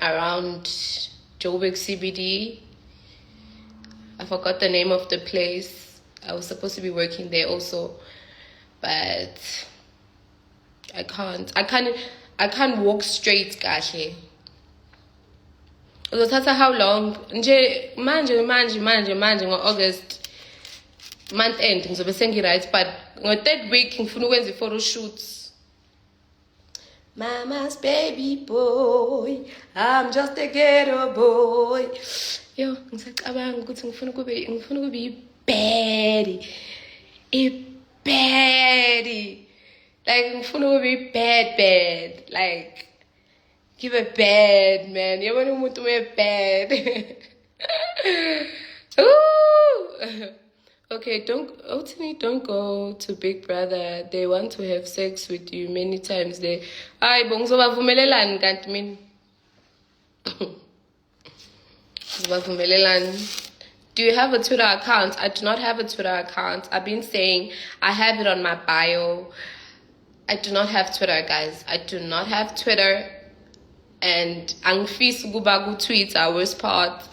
around Joburg CBD. I forgot the name of the place. I was supposed to be working there also, but I can't walk straight kahle. Uzothatha how long? Nje manje ngo-August month end ngizobe sengi-right, but ngo-3rd week ngifuna ukwenza i-photo shoots. Mama's baby boy, I'm just a ghetto boy. Yo, ngisacabanga ukuthi ngifuna kube i-baddie. Like ngifuna kube bad. Like give a bad man. Yabona umuntu bad. Ooh. Okay, don't go to Big Brother. They want to have sex with you many times. Do you have a Twitter account? I do not have a Twitter account. I've been saying I have it on my bio. I do not have Twitter, guys. I do not have Twitter. And angfis gubagu tweets are worst part.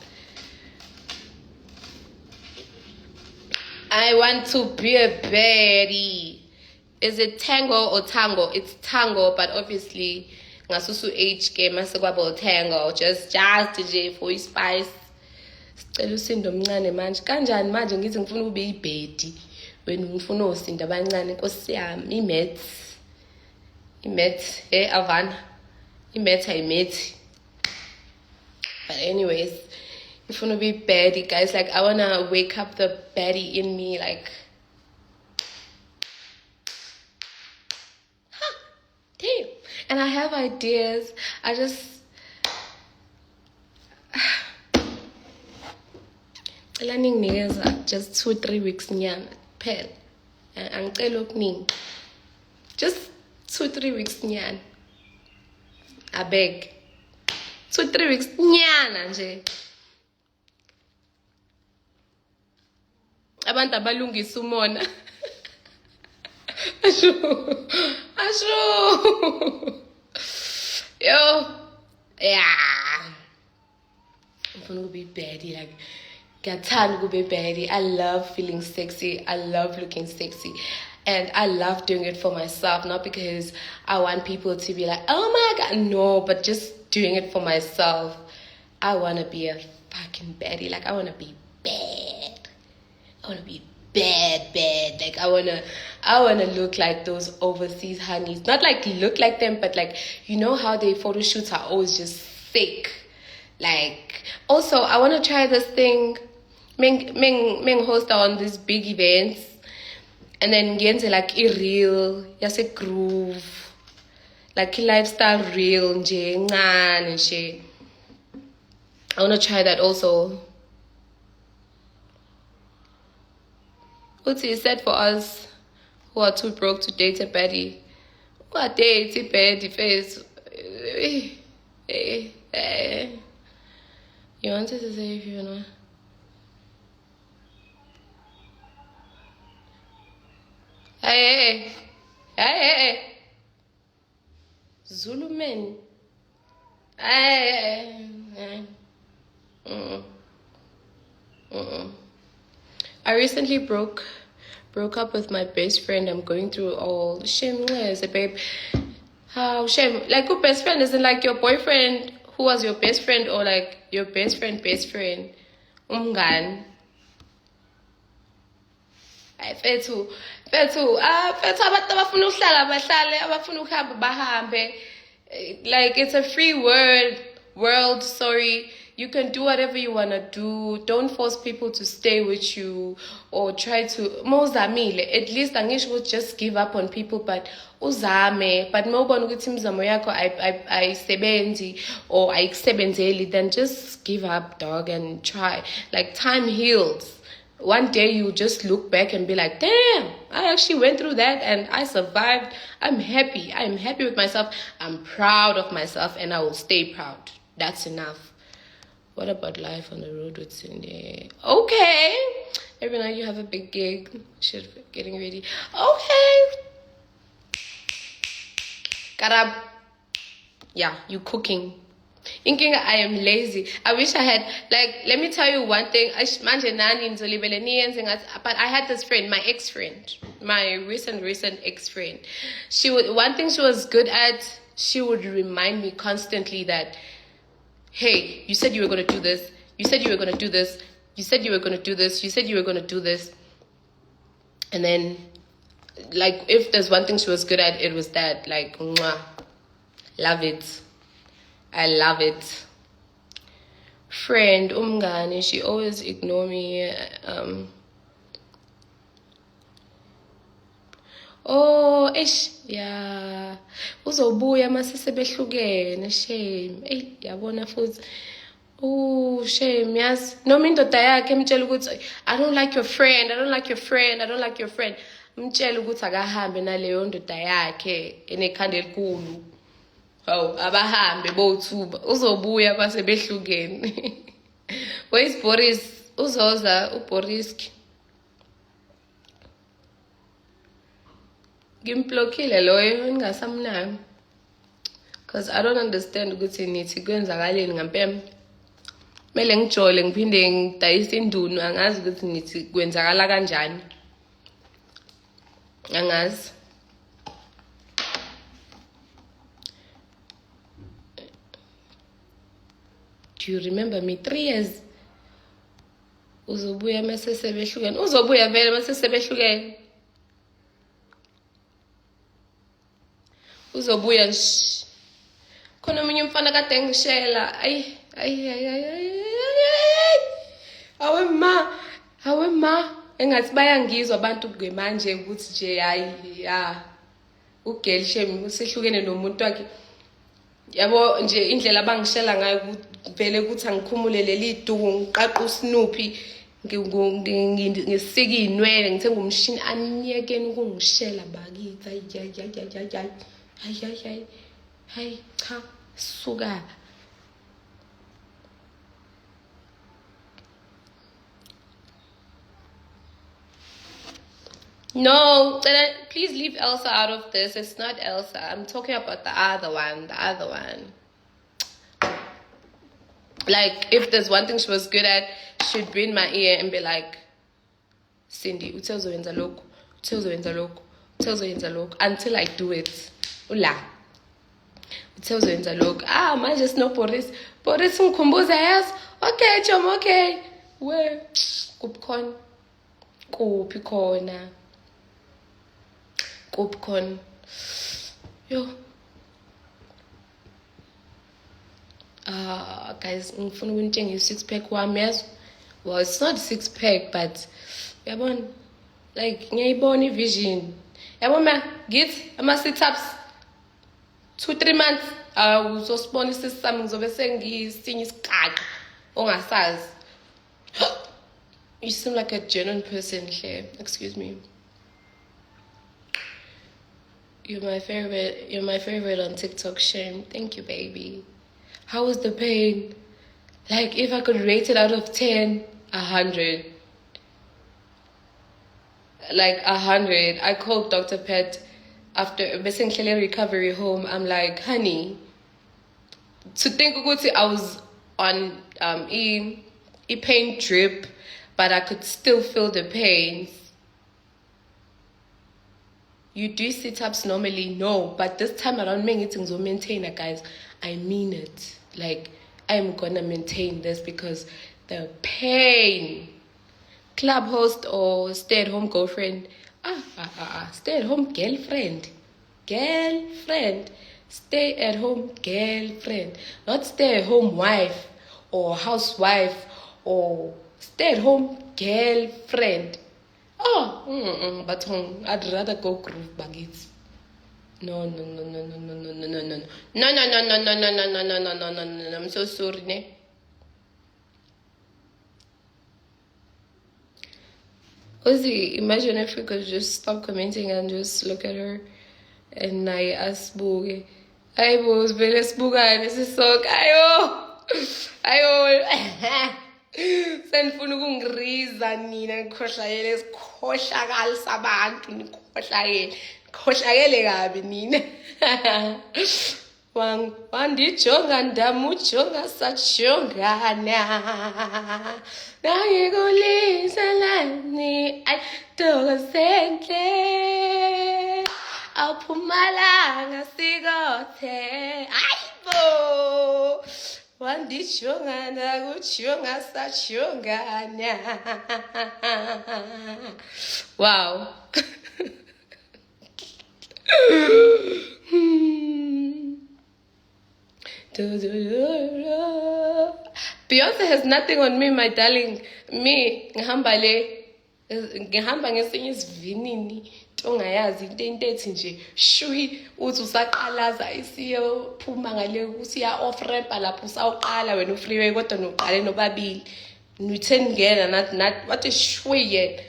I want to be a baddie. Is it tango or tango? It's tango, but obviously ngasusu age game masekwabo tango. Just DJ for his spice. Sicela usindo omncane manje. Kanjani manje ngithi ngifuna ube ibhedi. Wena ngifuna usinda abancane Nkosi yami imet Avana. Imet. But anyways, if you want to be baddie, guys, like I want to wake up the baddie in me, like, damn. And I have ideas. I just, learning niggas just 2-3 weeks nyana, pen. And just 2-3 weeks nyana. I beg. 2-3 weeks nyana nje. Abantu abalungisa umona. Asho. Yo. Yeah. I'm gonna be baddie. Like, ngiyathandwa kube baddie. I love feeling sexy. I love looking sexy. And I love doing it for myself, not because I want people to be like, oh my God, no, but just doing it for myself. I want to be a fucking baddie. Like, I want to be bad. I want to be bad. Like, I want to look like those overseas honeys. Not like look like them, but like, you know how their photo shoots are always just sick. Like, also, I want to try this thing. Meng host on these big events. And then get like a reel, yes, a groove. Like a lifestyle reel, and shit. I want to try that also. What's it said for us who are too broke to date a baddie? What date a baddie face? You wanted to say if you know. Hey. Zulu men. Hey. I recently broke up with my best friend. I'm going through all shame. Where is it, babe? How shame? Like, your best friend isn't like your boyfriend who was your best friend, or like your best friend. Umgan. Fethu abantu abafuna ukuhlala bahlale, abafuna ukuhamba bahambe. Like, it's a free world, sorry. You can do whatever you want to do. Don't force people to stay with you or try to mozamile. At least angisho would just give up on people, but uzame. But mobile ukuthi imizamo yakho ayisebenzi or ayisebenzeli, then just give up, dog, and try. Like, time heals. One day you just look back and be like, damn, I actually went through that and I survived. I'm happy with myself. I'm proud of myself, and I will stay proud. That's enough. What about life on the road with Cindy? Okay. Every night you have a big gig. Shit, getting ready. Okay. Karab. Yeah, you cooking. Thinking I am lazy. I wish I had, like, let me tell you one thing. But I had this friend, my ex-friend, my recent ex-friend. One thing she was good at, she would remind me constantly that, hey, you said you were going to do this. You said you were going to do this. You said you were going to do this. You said you were going to do this. And then, like, if there's one thing she was good at, it was that. Like, mwah. Love it. I love it. Friend, umngani, she always ignore me. Oh, yeah. Uzobuya masise behlukene, shame. Yabona futhi. Oh, shame, yes. Noma indoda yakhe emtshela ukuthi, I don't like your friend. Mtshela ukuthi akahambe naleyo ndoda yakhe enekhanda elikhulu. Oh, abahambe bothuba. Uzobuya base behlukene. Where's Boris? Uzoza uBoriski. Ngimblokile loyo ngingasamnami. Because I don't understand ukuthi nithi kwenzakaleni ngempela. Mele ngijole ngiphinde ngidayise indunu, angazi ukuthi nithi kwenzakala kanjani. Angazi. Do you remember me? 3 years. Uzobuya mase sebehlukene. Uzobuya vele mase sebehlukene. Uzobuya nje. Khona umunye umfana kade engishela. Ayi. Awe ma. Engathi bayangizwa abantu ke manje ukuthi nje hayi ya. Ugirl shame usehlukene nomuntu wakhe. Yabo nje indlela abangishela ngayo vele ukuthi angikhumule leli duku ngiqaqa uSnoopy ngisika inwele ngithenga umshini anyekeni ukungishela bakithi hayi cha suka. No, please leave Elsa out of this. It's not Elsa. I'm talking about the other one. Like, if there's one thing she was good at, she'd be in my ear and be like, Cindy, uzoyenza lokhu, until I do it. Ula. Uzoyenza lokhu. Manje sino Boris ngikhumbuza yes. Okay, Chom, okay. Where? Kuphi khona. Yo. Guys, ngifuna ukunitshengisa six-pack wami yazo. Well, it's not six-pack, but uyabona, like ngiyayibona ivision. Yabona ngithi ama sit-ups 2-3 months uzosibona isisi sami ngizobe sengisinye isiqaqa ongasazi. You seem like a genuine person, Claire. Excuse me. You're my favorite on TikTok, Shane. Thank you, baby. How was the pain? Like, if I could rate it out of 10, 100. Like 100. I called Dr. Pet after basically recovery home. I'm like, honey, to think I was on a pain drip, but I could still feel the pains. You do sit-ups normally? No, but this time around, things will maintain it, guys. I mean it. Like, I'm gonna maintain this because the pain. Club host or stay-at-home girlfriend? Stay-at-home girlfriend. Girlfriend. Stay-at-home girlfriend. Not stay-at-home wife or housewife or stay-at-home girlfriend. But I'd rather go groove baguettes. No. No. I'm so sorry, ne? Ozzy, imagine if we could just stop commenting and just look at her and I ask Boogie. Ay, boss, beles buga, this is so ayo. Senfuna ukungiriza nina ngikhohlakele isikhohlakalisa abantu nikhohlakele kabi nina. Wandijonga ndamujonga sajongana nangikuliselani ayithokozenhle awuphumalanga sikothe ayibo wandijonga ndakujonga sajongana. Wow. Beyonce has nothing on me, my darling. Me, ngihamba ngesinye isivinini tongayazi into ethi nje shui uthi usaqalaza isiyophuma ngale usiya off ramp lapho usawuqala wena ufreeway kodwa noqale nobabili nithe ngena nathi wathi shui yena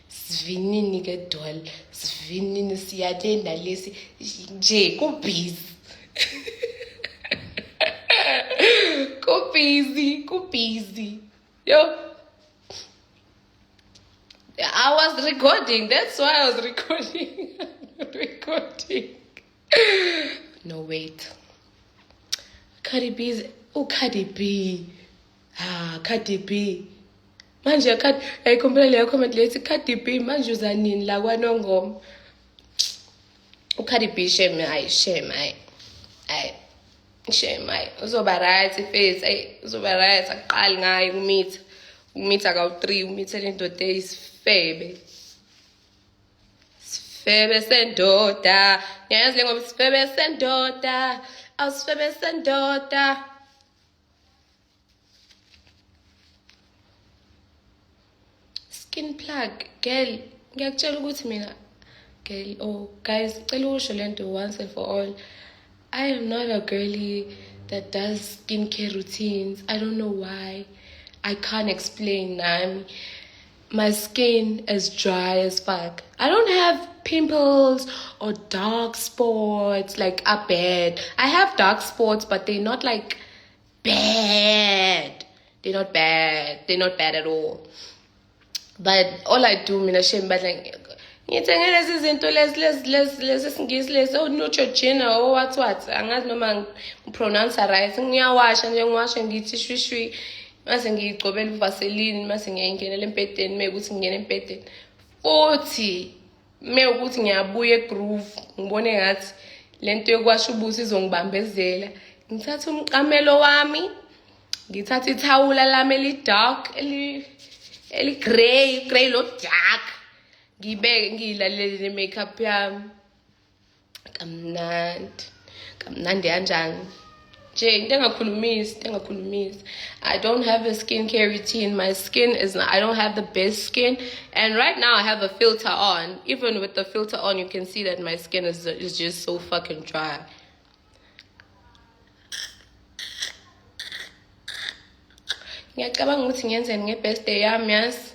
sivinini ke doll sivinini siyatenda lesi nje kubhizi kubhizi yo. I was recording, that's why I was recording. No, wait. Cardi B. Cardi B. Manje ayikhombela leyo comment lethi Cardi B manje uzanini la kwaNongoma. Cardi B shame uzoba right face uzoba right aqali ngayo umitha ka3 umitha lendoda eyisifebe sendoda ngiyazi lengoba isifebe sendoda awusifebe sendoda. Skin plug girl ngiyakutshela ukuthi mina girl guys cela usho lento once and for all. I am not a girly that does skincare routines. I don't know why. I can't explain. My skin is dry as fuck. I don't have pimples or dark spots like up bad. I have dark spots, but they're not like bad. They're not bad at all. But all I do, mina shame bad like ngithenge lezi zinto lezi singisi lezi Neutrogena what angazi noma ngipronounce right. Ngiyawasha nje ngiwasha ngithi shwishwi mase ngiyigcobela uvaseline mase ngiyayingenela empedeni mekuthi ngingena empedeni futhi mekuthi ngiyabuya egroove ngibone ngathi lento yokwasha ubuso izongibambezela ngithatha umqamelo wami ngithatha ithawula lami eli-dark eli-grey lo dark ngibeke ngiyilalele makeup yami kamnandi Kamnandi kanjani. Nje ndengakhulumisi. I don't have a skincare routine. My skin is not, I don't have the best skin. And right now I have a filter on. Even with the filter on, you can see that my skin is just so fucking dry. Ngiyacabanga ukuthi ngiyenzeni nge-birthday yami, yes.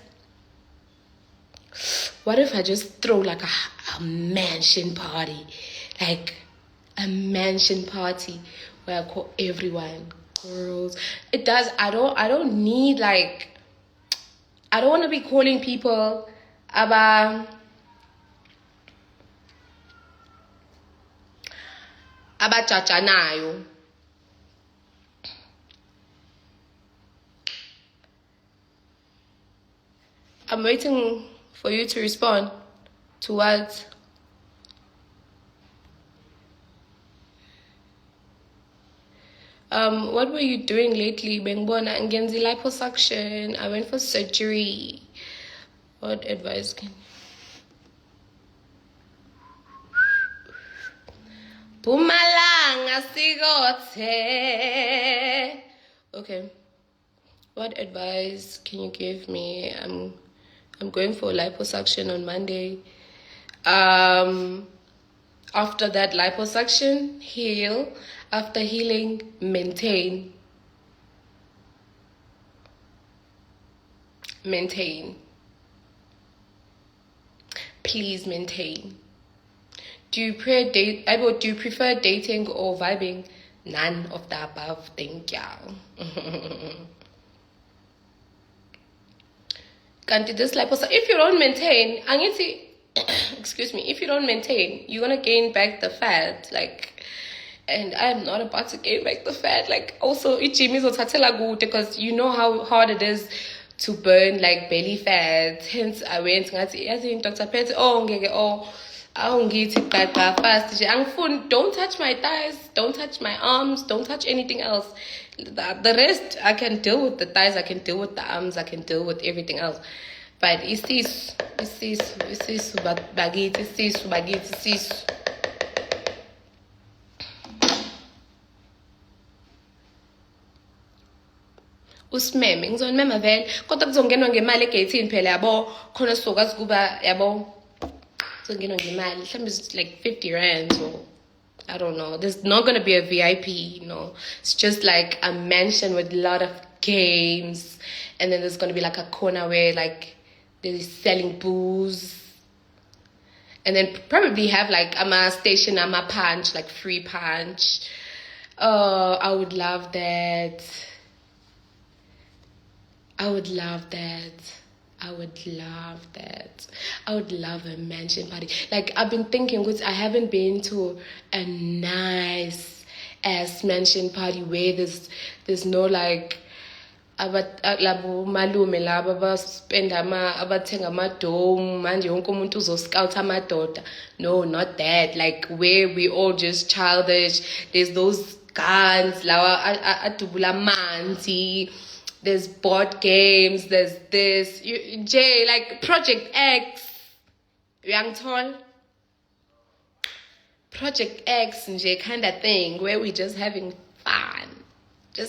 What if I just throw like a mansion party? Like a mansion party where I call everyone, girls. It does, I don't need like, I don't want to be calling people abajajanayo. I'm waiting for you to respond to what? What were you doing lately? Bengbona ngenzi liposuction. I went for surgery. What advice can Pumalanga sigote. Okay. What advice can you give me? I'm going for liposuction on Monday. After that liposuction, heal. After healing, maintain. Maintain. Please maintain. Do you prefer dating or vibing? None of the above. Thank you. Can't do this liposuction. If you don't maintain, excuse me, if you don't maintain, you're gonna gain back the fat. And I'm not about to gain back the fat. Also, because you know how hard it is to burn belly fat. Hence, I went and Dr. Pet, fast. Don't touch my thighs, don't touch my arms, don't touch anything else. The rest, I can deal with the thighs, I can deal with the arms, I can deal with everything else. But it's usimeme ngizonimema vele kodwa kuzongenwa ngemali egate phela yabo khona sizokwazi kuba yabo kuzongenwa ngemali mhlawumbe it's like 50 rand or I don't know. There's not going to be a VIP, It's just like a mansion with a lot of games. And then there's going to be like a corner where they're selling booze. And then probably have a station, punch, free punch. Oh, I would love that. I would love a mansion party. I've been thinking, because I haven't been to a nice ass mansion party where there's no labo malume laba abaspenda abathenga amadome manje wonke umuntu uzoscout amadoda. No, not that. Where we all just childish. There's those guns lawa adubula manzi. There's board games, there's this. Project X. Young tall. Project X nje kind of thing where we just having fun. The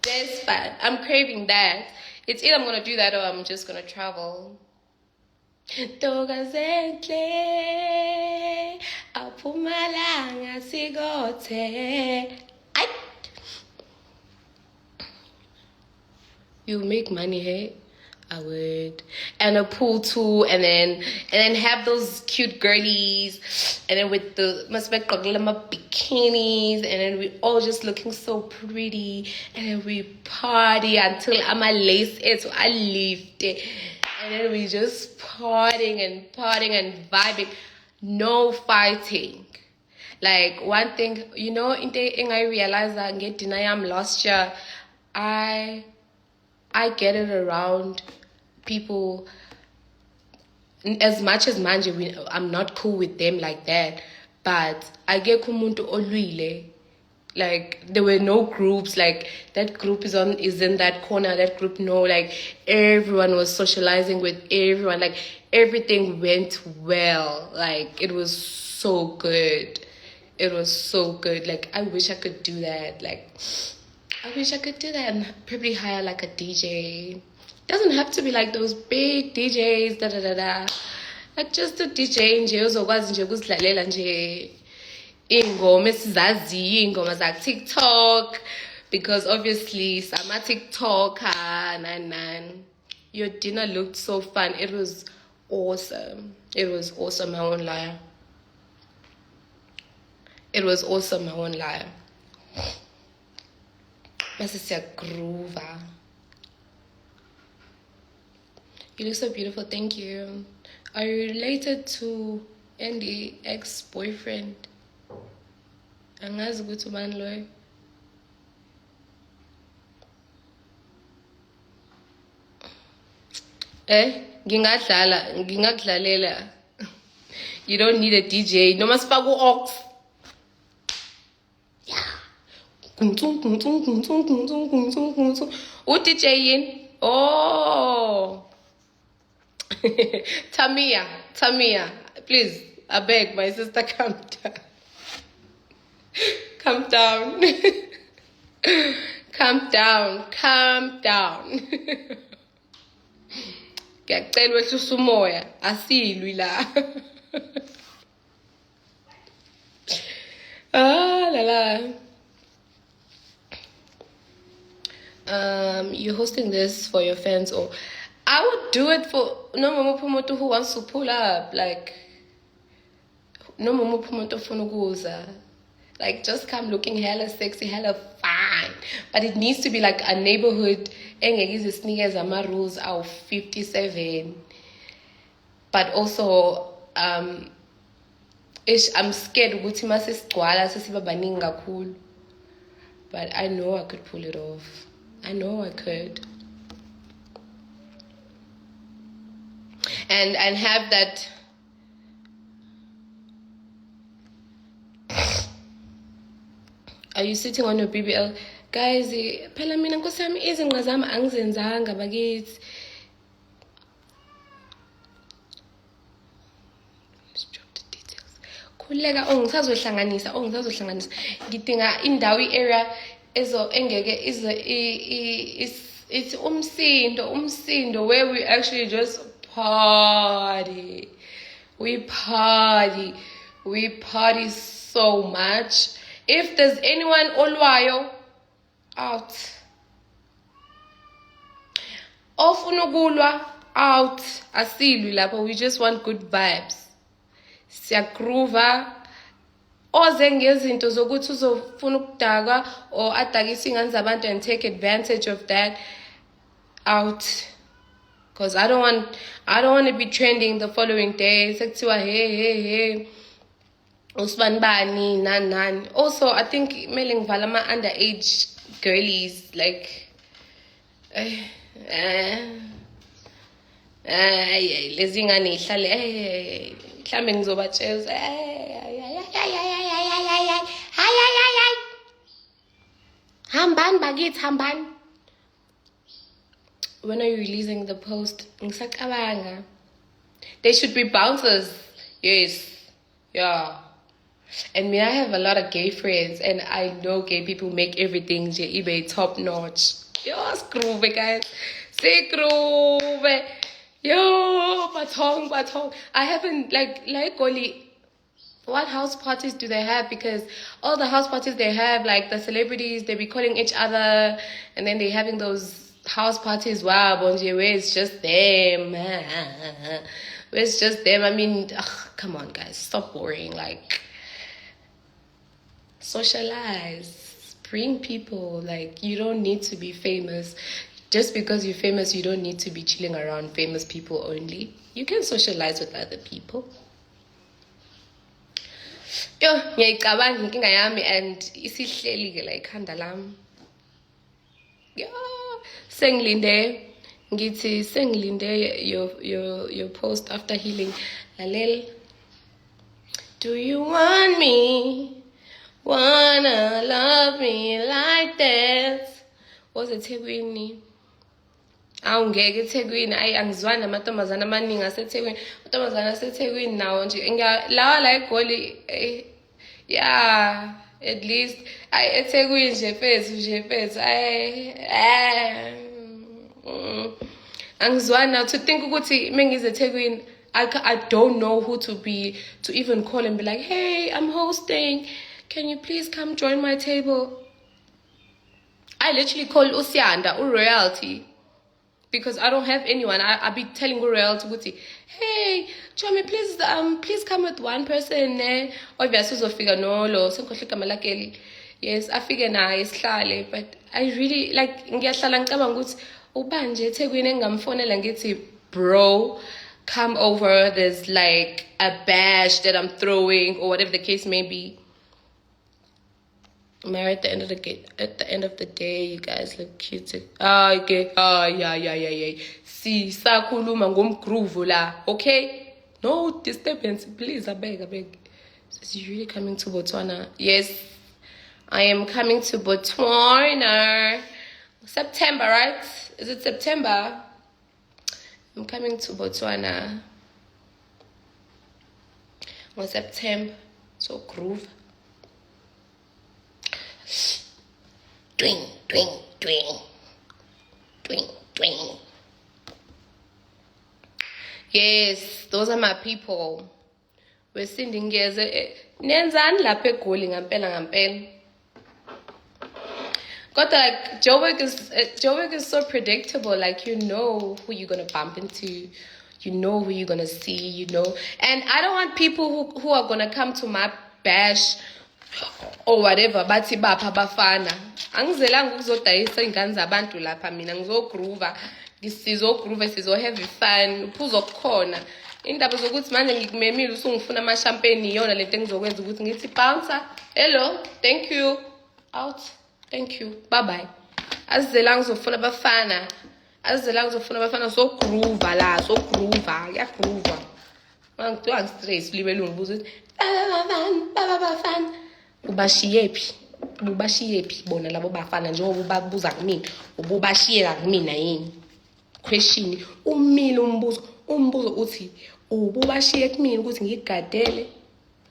best fun. I'm craving that. It's either I'm going to do that or I'm just going to travel. Togazenhle apumalanga sigote. You make money, hey? I would. And a pool too, and then have those cute girlies, and then with the bikinis, and then we all just looking so pretty, and then we party until I'm a lace it, so I lift it, and then we just partying and vibing, no fighting. One thing, in I realized that get dinner last year, I get it around people. As much as manje, I'm not cool with them like that. But I get kumuntu olwile. Like there were no groups, like that group is in that corner, that group no, like everyone was socializing with everyone, like everything went well, like it was so good. It was so good. Like I wish I could do that. Like I wish I could do that and probably hire like a DJ. Doesn't have to be like those big DJs, da da da da. Like just a DJ nje uzokwazi nje ukuzidlalela nje ingoma esizaziyo, ingoma za TikTok, because obviously sama TikToker nan. Your dinner looked so fun. It was awesome. It was awesome, I won't lie. It was awesome, I won't lie. Masisiya groover. You look so beautiful, thank you. Are you related to Andy, ex-boyfriend? Angazi ukuthi ubani loyo. Ngingakudlalela. You don't need a DJ. Noma sifaka u-aux. U-DJ yini? Oh. Tamia, please, I beg, my sister, calm down. Calm down. Calm down. Ngiyacela wehlisa umoya, asilwi la. You're hosting this for your fans, or I would do it for no mama promoter who wants to pull up, like no mama promoter funuguza. Like just come looking hella sexy, hella fine. But it needs to be like a neighborhood engeke sneakers ama rules of 57. But also I'm scared ukuthi masisigcwala sesiba baningi kakhulu. But I know I could pull it off. I know I could. And have that Are you sitting on your BBL? Guys, phela mina Nkosi yami izinqa zami angizenzanga bakithi. Let's drop the details. Khuleka ngisazohlanganisa. Ngidinga indawo area engeke it's umsindo where we actually just party. We party so much. If there's anyone olwayo out, ofuna ukulwa out, asilwi lapho. We just want good vibes. Siyagroova. Oze ngezinto zokuthi uzofuna ukudaka or adakise ingane zabantu and take advantage of that, out. Because I don't want to be trending the following day. Sekuthiwa hey usbanibani nan. Also, I think kumele ngivala ama underage girlies, like lezi ngane ihlale mhlambe ngizobatshela hambani bakithi hambani. When are you releasing the post? Ngisacabanga. They should be bouncers. Yes. Yeah. And me, I have a lot of gay friends, and I know gay people make everything eBay top notch. Yo, scroobe guys. Say groove. Yo, batong. I haven't like Oli. What house parties do they have? Because all the house parties they have, like the celebrities, they be calling each other, and then they having those house parties. Wow, Bonje, where it's just them. Where it's just them. I mean, come on, guys, stop worrying. Like, socialize, bring people. Like, you don't need to be famous. Just because you're famous, you don't need to be chilling around famous people only. You can socialize with other people. Yo, ngiyayicabanga inkinga yami and isihleli ke la ikhanda lami. Yo, sengilinde your post after healing. Lalel, do you want me Wanna love me like that. Was eThekwini? Awungeke eThekwini, ayi angizwani namantombazana amaningi aseThekwini. Amantombazana aseThekwini nawo nje lawa la eGoli yeah, at least eThekwini nje fethu angizwani now to think ukuthi mengize eThekwini I don't know who to even call and be like, hey, I'm hosting, can you please come join my table? I literally call Usianda Royalty because I don't have anyone. I be telling Royalty, hey, Chomi, please come with one person. Obviously, uzofika nolo. Yes, I figure na isihlale, but I really like ngiyahlala ngicabanga ukuthi ubanje eThekwini engamfonela ngithi bro, come over, there's like a bash that I'm throwing or whatever the case may be. At the end of the day, you guys look cute. Okay. Yeah. See, sakhuluma ngomgroove la. Okay? No disturbance, please. I beg. Is you really coming to Botswana? Yes, I am coming to Botswana. September, right? Is it September? I'm coming to Botswana. On September. So groove. Twing. Yes, those are my people. We're sending years. Nenzani lapha eGoli ngampela. Got like Joburg is so predictable. Like you know who you're gonna bump into, you know who you're gonna see, you know. And I don't want people who are gonna come to my bash or whatever bathi bapha bafana angizelanga ukuzodayisa ingane zabantu lapha mina ngizogroover sizo-have fun uphuzo okukhona indaba zokuthi manje ngikumemile usungifuna ama-champagne iyona lento engizokwenza ukuthi ngithi bouncer hello thank you out thank you bye bye azizelanga uzofuna abafana so-groover la so-groover yagroover mangithiwa ngistress libelungu buza ukuthi bafana ubashiyephi bona labo bafana njengoba ubabuza kumina ubashiyeka kumina yini question umile umbuzo uthi ubashiye kumina ukuthi ngigadele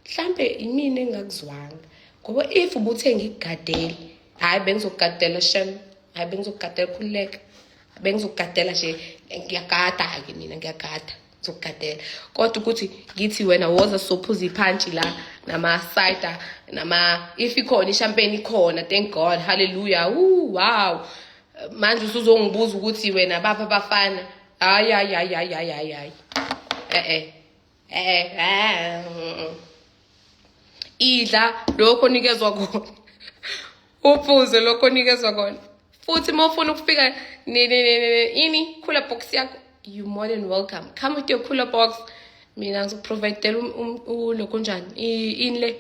mhlambe imini engakuzwanga ngoba if ubuthe ngigadele hayi bengizokugadela shem hayi bengizokugadela khululeka bengizokugadela nje ngiyagada ke mina ngiyagada zokugadela kodwa ukuthi ngithi wena woza sophuza iphanchi la nama cider nama if ikhona ichampagne ikhona thank God hallelujah wow manje usuzongibuza ukuthi wena bapha bafana hayi idla lokho nikezwe khona uphuze lokho nikezwe khona futhi mawufuna ukufika ini cooler box yakho you more than welcome. Come with your cooler box. Mina ngizoprovide lokho njani inle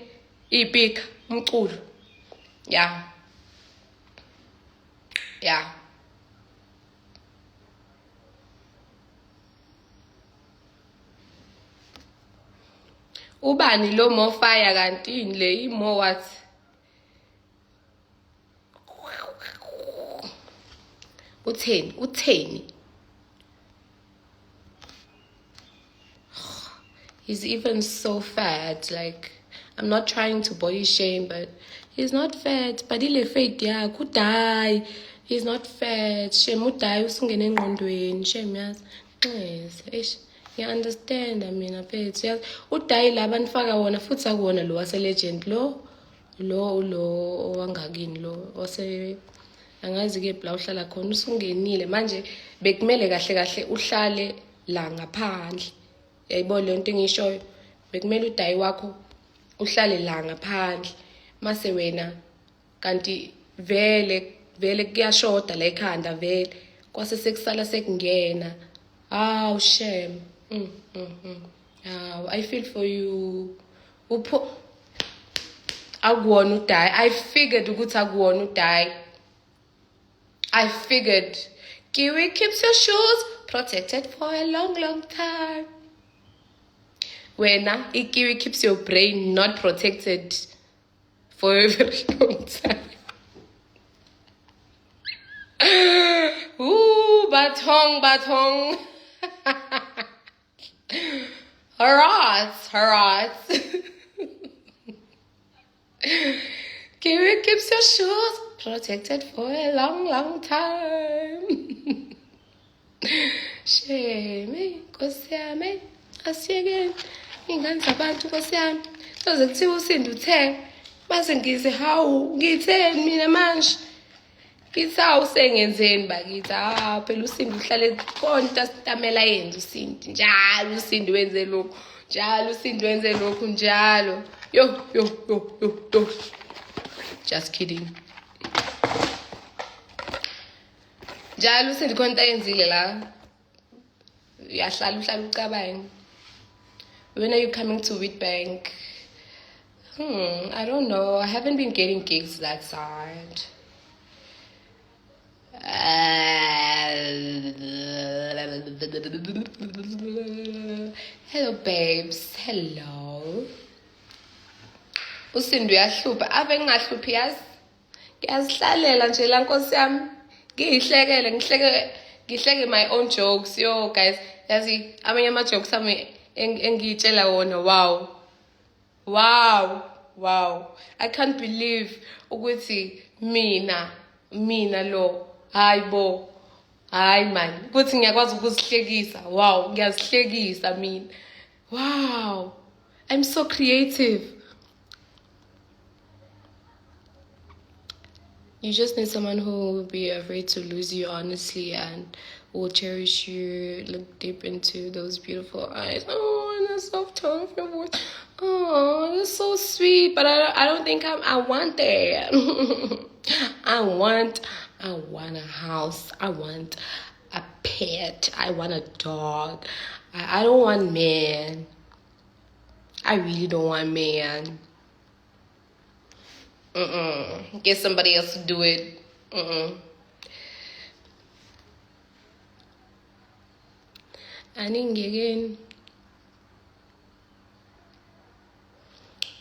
ipika umculo. Yeah. Ubani lo mo fire kanti inle imo what? Utheni. He's even so fat. Like, I'm not trying to body shame, but he's not fat. But ile fat ya could die. He's not fat. Shame would die usungene engqondweni. Shame yazi. Yes. You understand? I mean, a bit. Yes. Udayi la banifaka wona futhi akuwona lo wase legend lo wangakini lo wase angazi ke bla uhlala khona usungenile manje bekumele kahle uhlale la ngaphandle. Yayibona le nto engishoyo bekumele udayi wakho uhlale la ngaphandle mase wena kanti vele kuyashoda la ekhanda vele kwase sekusala sekungena shame I feel for you akuwona udayi I figured ukuthi akuwona udayi I figured Kiwi keeps your shoes protected for a long time. When Kiwi keeps your brain not protected for a very long time. Ooh, batong. Alright. Keeps your shoes protected for a long time. Shame, Nkosi yami, asiyekeni ingane zabantu Nkosi yami. Soze kuthiwa uSindi uthe, mase ngize hawu, ngitheni mina manje? Ngithi hawu sengenzeni bakithi? Phela uSindi uhlale konke asitamela yenza uSindi. Njalo uSindi wenze lokhu. Njalo uSindi wenze lokhu njalo. Yo. Just kidding. Njalo uSindi konke ayenzile la. Uyahlala ucabange. When are you coming to Witbank? I don't know. I haven't been getting gigs that side. Hello babes. Hello. uSindi uyahlupha ave ngingahluphi yazi ngiyazihlalela nje la Nkosi yami ngihleke my own jokes yo guys yazi amanye ama jokes ami engitshela wona wow I can't believe ukuthi mina lo hayi man ukuthi ngiyakwazi ukuzihlekisa ngiyazihlekisa mina wow I'm so creative. You just need someone who will be afraid to lose you honestly and will cherish you, look deep into those beautiful eyes. Oh, and the soft tone of your voice. Oh, that's so sweet. But I don't think I want that. I want a house. I want a pet. I want a dog. I don't want man. I really don't want man. Get somebody else to do it. Again.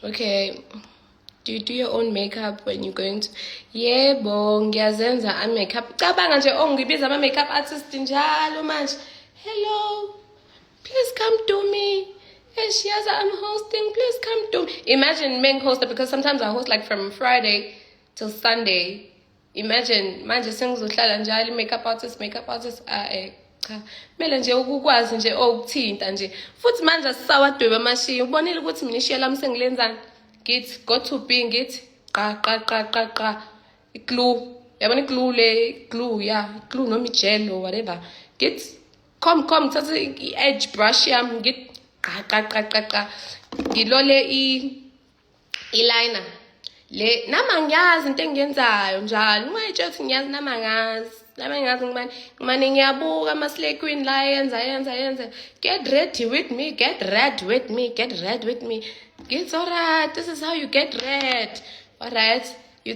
Okay. Do you do your own makeup when you're going to? Yebo, ngiyazenza makeup. Cabanga nje ngibiza ama makeup artist njalo manje. Hello. Please come do me. Hey, Shiaza, I'm hosting. Please come do me. Imagine being hosted because sometimes I host like from Friday till Sunday. Imagine manje sengizohlala njalo makeup artist cha. Mele nje ukukwazi nje ukuthinta nje. Futhi manje asisawadweba amashiya. Ubonile ukuthi mina ishiya lami sengilenzani? Ngithi go to B ngithi qa. Glue. Yabona glue le glue glue noma gel or whatever. Ngithi come thatha i-edge brush yami ngithi qa. Ngilole i-liner. Le nama ngiyazi into engiyenzayo njalo. Ungayitshela ukuthi ngiyazi nama ngiyazi ngimane ngiyabuka ama-slay queen la yenza. Get ready with me. It's alright. This is how you get ready. Alright. You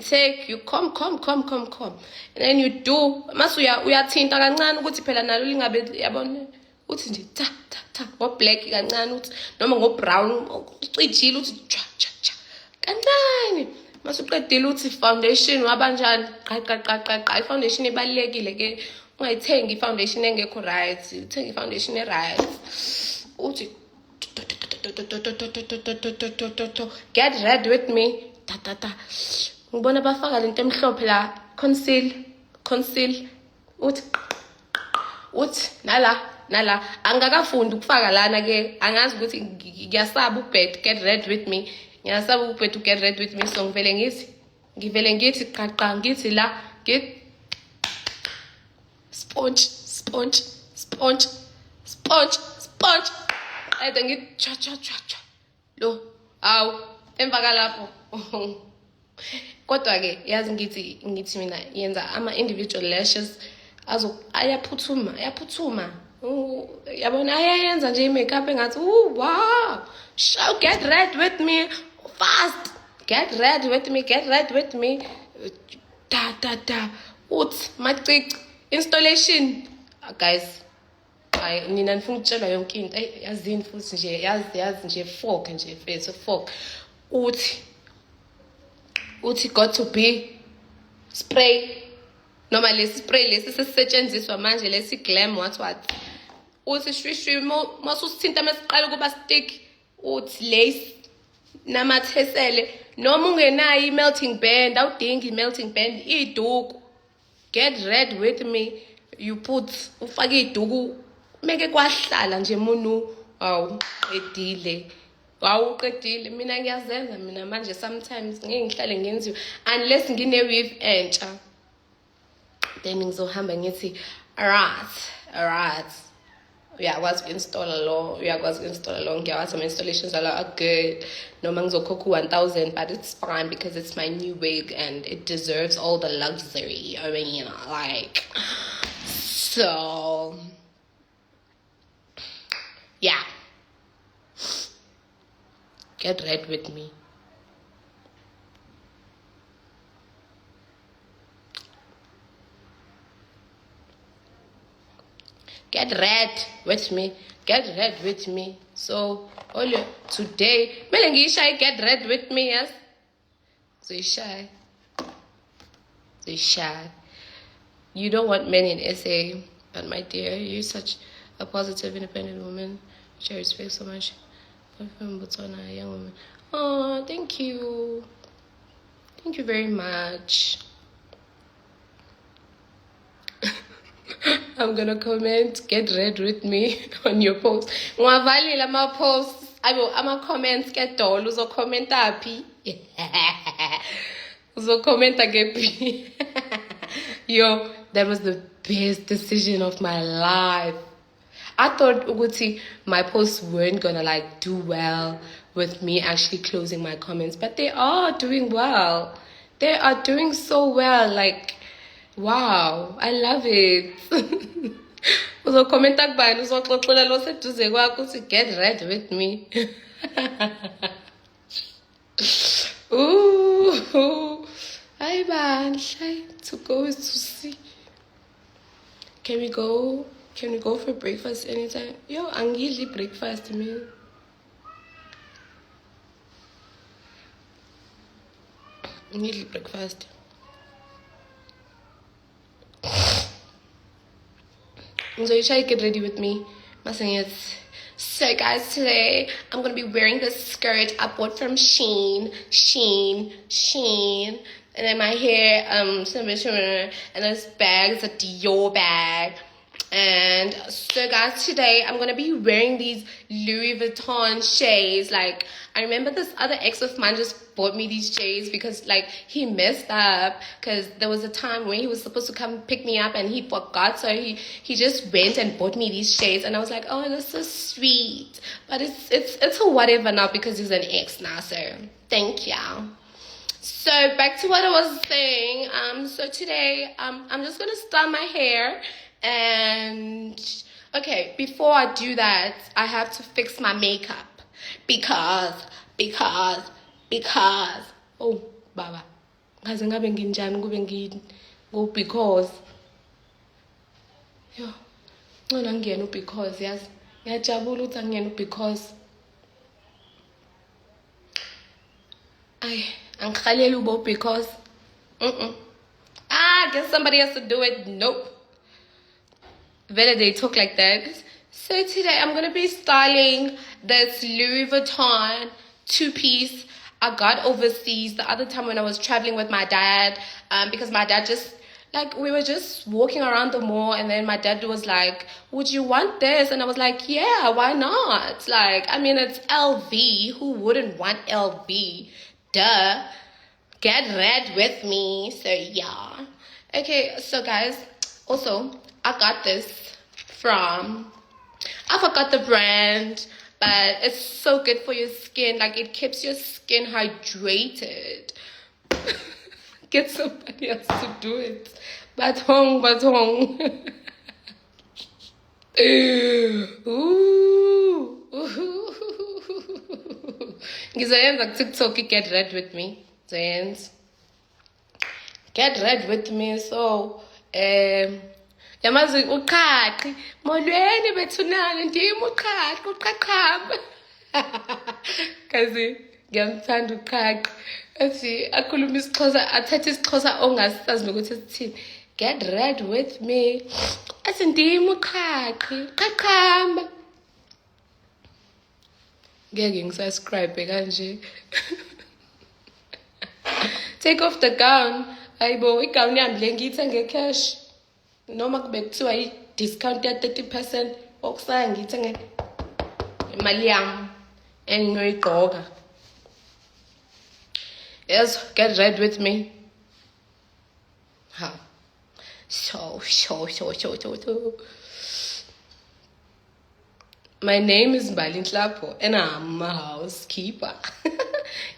come. And then you do. Mase uyathinta kancane ukuthi phela nalo lingabe yabona. Uthi nje ta ngo-black kancane uthi noma ngo-brown ucijile uthi cha kancane mase uqedile uthi foundation wabanjani qa i-foundation ebalekile ke ungayithengi i-foundation engekho right uthenga i-foundation e-right uthi get ready with me ta ngibona bafaka lento emhlophe la conceal uthi nala angakafundi ukufaka lana ke angazi ukuthi ngiyasaba ubed get ready with me ngiyasaba ubed get ready with me so ngivele ngithi qa ngithi la get sponge ayde ngithi cha lo awu emva kalapho kodwa ke yazi ngithi mina yenza ama individual lashes ayaphuthuma yabona ayayenza nje i-makeup engathi wow so get ready with me fast get ready with me da uthi macici installation guys nina nifuna ukutshelwa yonke into yazini futhi nje yazi nje fork nje face fork uthi uthi got to be spray noma lesi spray lesi sesisetshenziswa manje lesi glam what uthi shwishwi masusithinta masiqala kuba stick uthi lace namathesele noma ungenayo i-melting band awudingi i-melting band iduku get red with me you put ufake iduku meke kwahlala nje munu qedile qedile mina ngiyazenza mina manje sometimes ngeke ngihlale ngenziwe unless ngine-weave entsha then ngizohamba ngithi alright uyakwazi uku-installa lo ngiyawazi ama-installations alo are good noma ngizokhokha u-1,000 but it's fine because it's my new wig and it deserves all the luxury I mean, you know, like so yeah, get red with me. Get red with me. Get red with me. So, only today, Melengi shy get red with me, yes? So shy. So shy. You don't want men in SA, but my dear, you're such a positive, independent woman, which I respect so much. I'm from Botswana, a young woman. Oh, thank you. Thank you very much. I'm gonna comment, get red with me on your post. Ngiwavalile ama-posts, ama-comments kedolo, uzokhomenta phi? Uzokhomenta kephi? Yo, that was the best decision of my life. I thought ukuthi my posts weren't gonna like do well with me actually closing my comments, but they are doing well. They are doing so well, like wow, I love it. Uzokhomenta kubani uzoxoxela lo seduze kwakho uthi get red with me. Ooh, hayi bandla, to go is to see. Can we go for breakfast anytime? Yo, angidli breakfast me. Angidli breakfast. So you try to get ready with me. My saying is, so guys, today I'm gonna be wearing this skirt I bought from Shein. And then my hair, and this bag is a Dior bag. And so guys, today I'm gonna be wearing these Louis Vuitton shades. Like, I remember this other ex of mine just bought me these shades because like he messed up, because there was a time when he was supposed to come pick me up and he forgot, so he just went and bought me these shades, and I was like, oh, that's so sweet. But it's a whatever now because he's an ex now, so thank you. So back to what I was saying. So today I'm just gonna style my hair. And okay, before I do that, I have to fix my makeup because oh baba, ngaze ngabe nginjani kube ngini go because yo ngona ngiyena because yazi ngiyajabula ukuthi angiyena because ay angikhaleli ubo because guess somebody has to do it. Nope. Whether they talk like that. So today I'm gonna be styling this Louis Vuitton two-piece I got overseas the other time when I was traveling with my dad, because my dad just like, we were just walking around the mall and then my dad was like, would you want this? And I was like, yeah, why not? Like, I mean, it's LV, who wouldn't want LV? Duh. Get red with me. So yeah, okay, so guys, also I got this from, I forgot the brand, but it's so good for your skin. Like, it keeps your skin hydrated. Get somebody else to do it. Batong. Ooh. Ngizoyenza TikTok, get red with me. Get red with me. So, yamazi uqhaqhi molweni bethunana ndimi uqhaqhi uqhaqhamba kazi ngiyamthanda uqhaqha athi akhuluma isiXhosa athathe isiXhosa ongasazi nokuthi sithini. Get red with me athi ndimi uqhaqhi qaqhamba ngeke ngisubscribe kanje. Take off the gown. Ayibo igown yami le ngiyithenge cash noma kube kuthiwa i-discount ya 30% okusaya ngiyithenge imali yami enginoyigqoka. Yes, get red with me. Ha. So. My name is Mbali Nhlapo and I'm a housekeeper.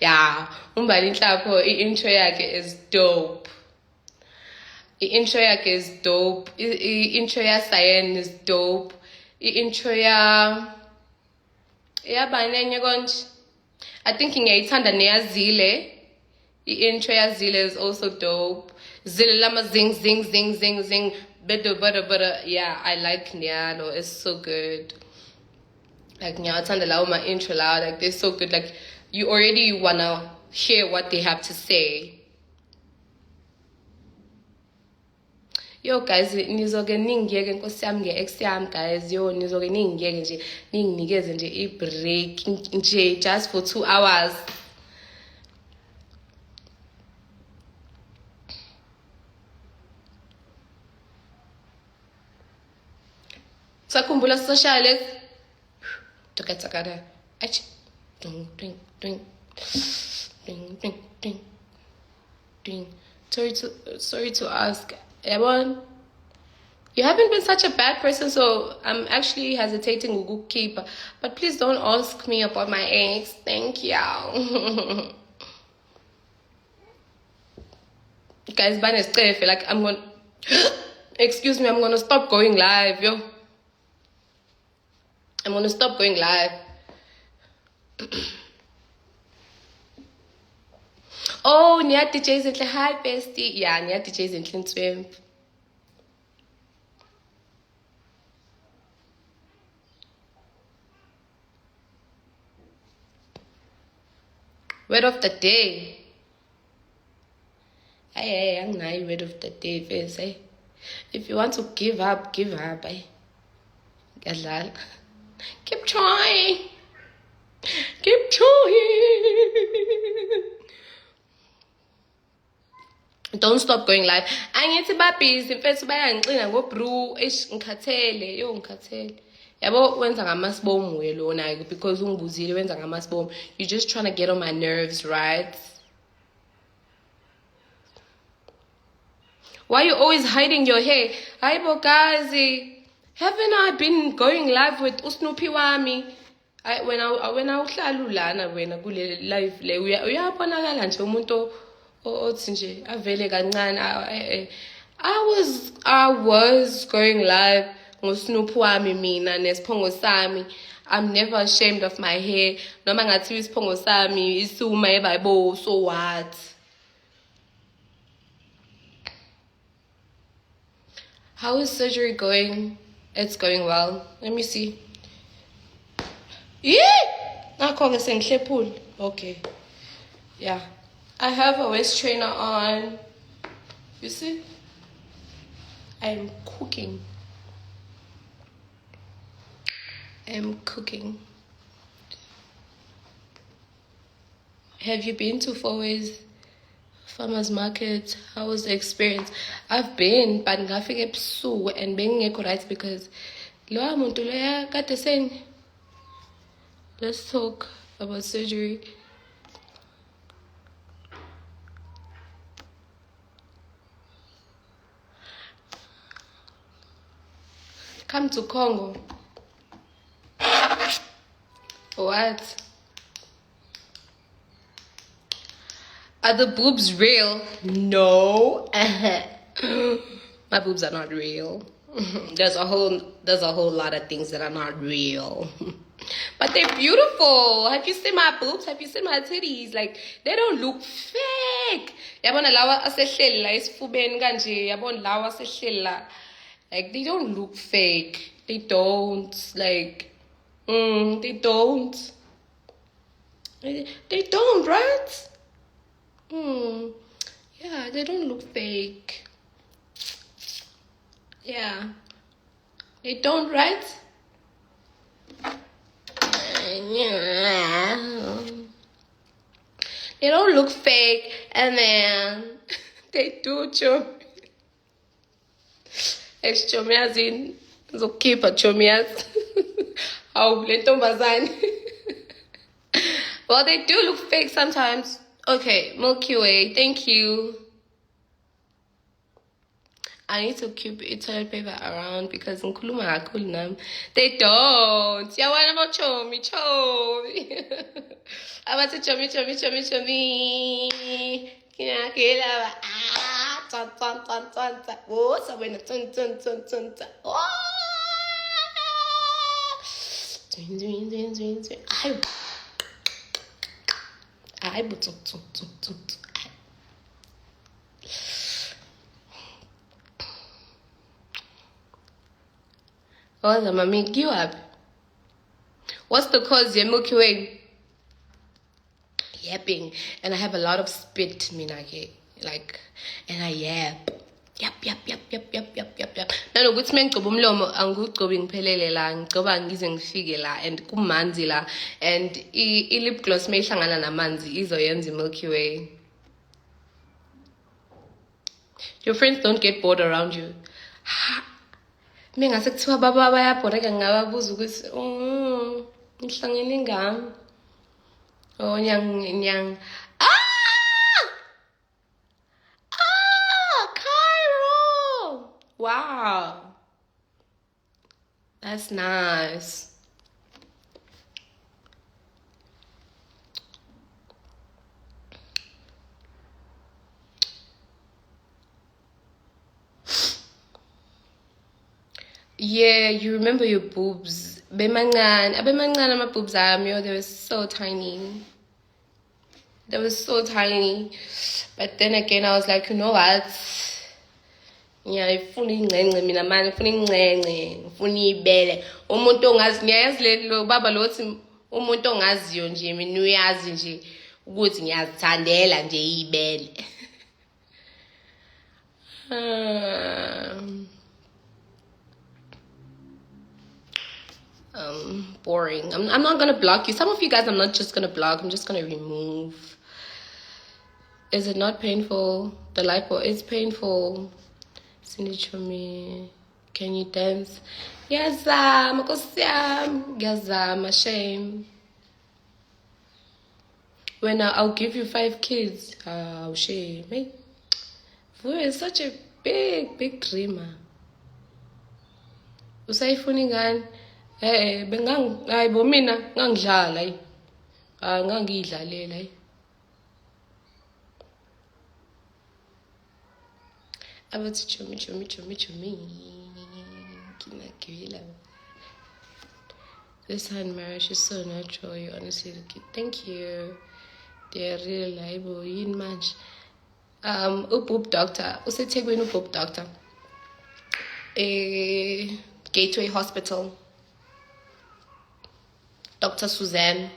Yeah, Mbali Nhlapo, i-intro yakhe is dope. I-intro yakhe is dope. I-intro ya Sayen is dope. I-intro ya bani enye konje? I think ngiyayithanda neya-Zile. I-intro ya-Zile is also dope. Zile lama zing zing zing zing zing. Butter. Yeah, I like Nyalo. It's so good. Like ngiyawathanda lawo ma intro lawo, like they're so good. Like you already wanna hear what they have to say. Yo guys, nizoke ningiyeke nkosi yami nge-ex yami guys. Yo nizoke ningiyeke nje ninginikeze nje i-break nje just for 2 hours. Sakhumbula social Tukatsakada. Ach. Ding. Sorry to ask. Ebon, you haven't been such a bad person, so I'm actually hesitating to keep. But please don't ask me about my ex. Thank you. Guys, like I'm going excuse me, I'm gonna stop going live, yo. I'm gonna stop going live. Oh, Nia DJ Zintle, hi bestie. Yeah, Nia DJ Zintle swim. Word of the day. Hey, I'm not word of the day, face, eh? If you want to give up, eh? Gadlal. Keep trying. Keep trying. Don't stop going live. Angithi babhizi mfethu bayangixina ngobrew ngikhathele ngikhathele. Yabo wenza ngamasibomu lona because ungibuzile wenza ngamasibomu. You're just trying to get on my nerves, right? Why are you always hiding your hair? Hayibo guys, haven't I been going live with uSnoopy wami? When I uhlala ulana wena kule live le uyabonakala nje umuntu othi nje avele kancane. I was going live ngoSnoopy wami mina nesiphongo sami. I'm never ashamed of my hair. Noma ngathi isiphongo sami isuma ebayibo, so what? How is surgery going? It's going well. Let me see. Okay. Yeah. I have a waist trainer on. You see? I'm cooking. Have you been to Fourways Farmers Market? How was the experience? I've been, but ngafike ebusuku and bengingekho right because lowa muntu loya kade saying, let's talk about surgery. Come to Congo. What? Are the boobs real? No. My boobs are not real. There's a whole lot of things that are not real. But they're beautiful. Have you seen my boobs? Have you seen my titties? Like, they don't look fake. Yabona lawa asehlela isifubeni kanje. Yabona lawa asehlela. Like, they don't look fake. They don't. Like, they don't. They don't, right? Yeah, they don't look fake. Yeah. They don't, right? They don't look fake, and then they do chomi. Ex-chomi as in, zokhipha chomi as. Hawu, le ntombazane. Well, they do look fake sometimes. Okay, Milky Way, thank you. I need to keep toilet paper around because ngikhuluma kakhulu nami. They don't. Yawona chomi. Abathi chomi. Kina tan. Oh, sabena tan. Oh. Twin. Ay, but Oh, the mommy, give up. What's the cause? Your Milky Way yapping, and I have a lot of spit, minake, like, and I yap. Yap. Nanokuthi mengigcoba umlomo angigcobi ngiphelele la ngigcoba ngize ngifike la and kumanzi la and I lip gloss mayihlangana namanzi izoyenza Milky Way. Your friends don't get bored around you. Mengase kuthiwa baba bayabhoreka ngababuza ukuthi ngihlangene ngami. Oh nyang. Cairo. Wow. That's nice. Yeah, you remember your boobs. Bemancane ama boobs ami, they were so tiny. They were so tiny. But then again, I was like, you know what? Yeah, ifuna ingcengce mina manje, ifuna ingcengce, ifuna ibele. Umuntu ongazi ngiyazi lo baba lothi umuntu ongaziyo nje mina uyazi nje ukuthi ngiyazithandela nje ibele. Boring. I'm not gonna block you. Some of you guys I'm not just gonna block, I'm just gonna remove. Is it not painful? The lipo is painful. Cindy Chomi, can you dance? Yes, shame. When I'll give you 5 kids, shame. Hey, we're such a big dreamer. Usayifuni ngani? Hayibo mina ngangidlala yi. Ngangidlalela yi. Abathi chomi. Kinagila. This hand marriage is so natural. You honestly look it. Thank you. They're really liable. Yini manje. Uboob doctor. Usethekwini uboob doctor. Gateway Hospital. Dr. Suzanne.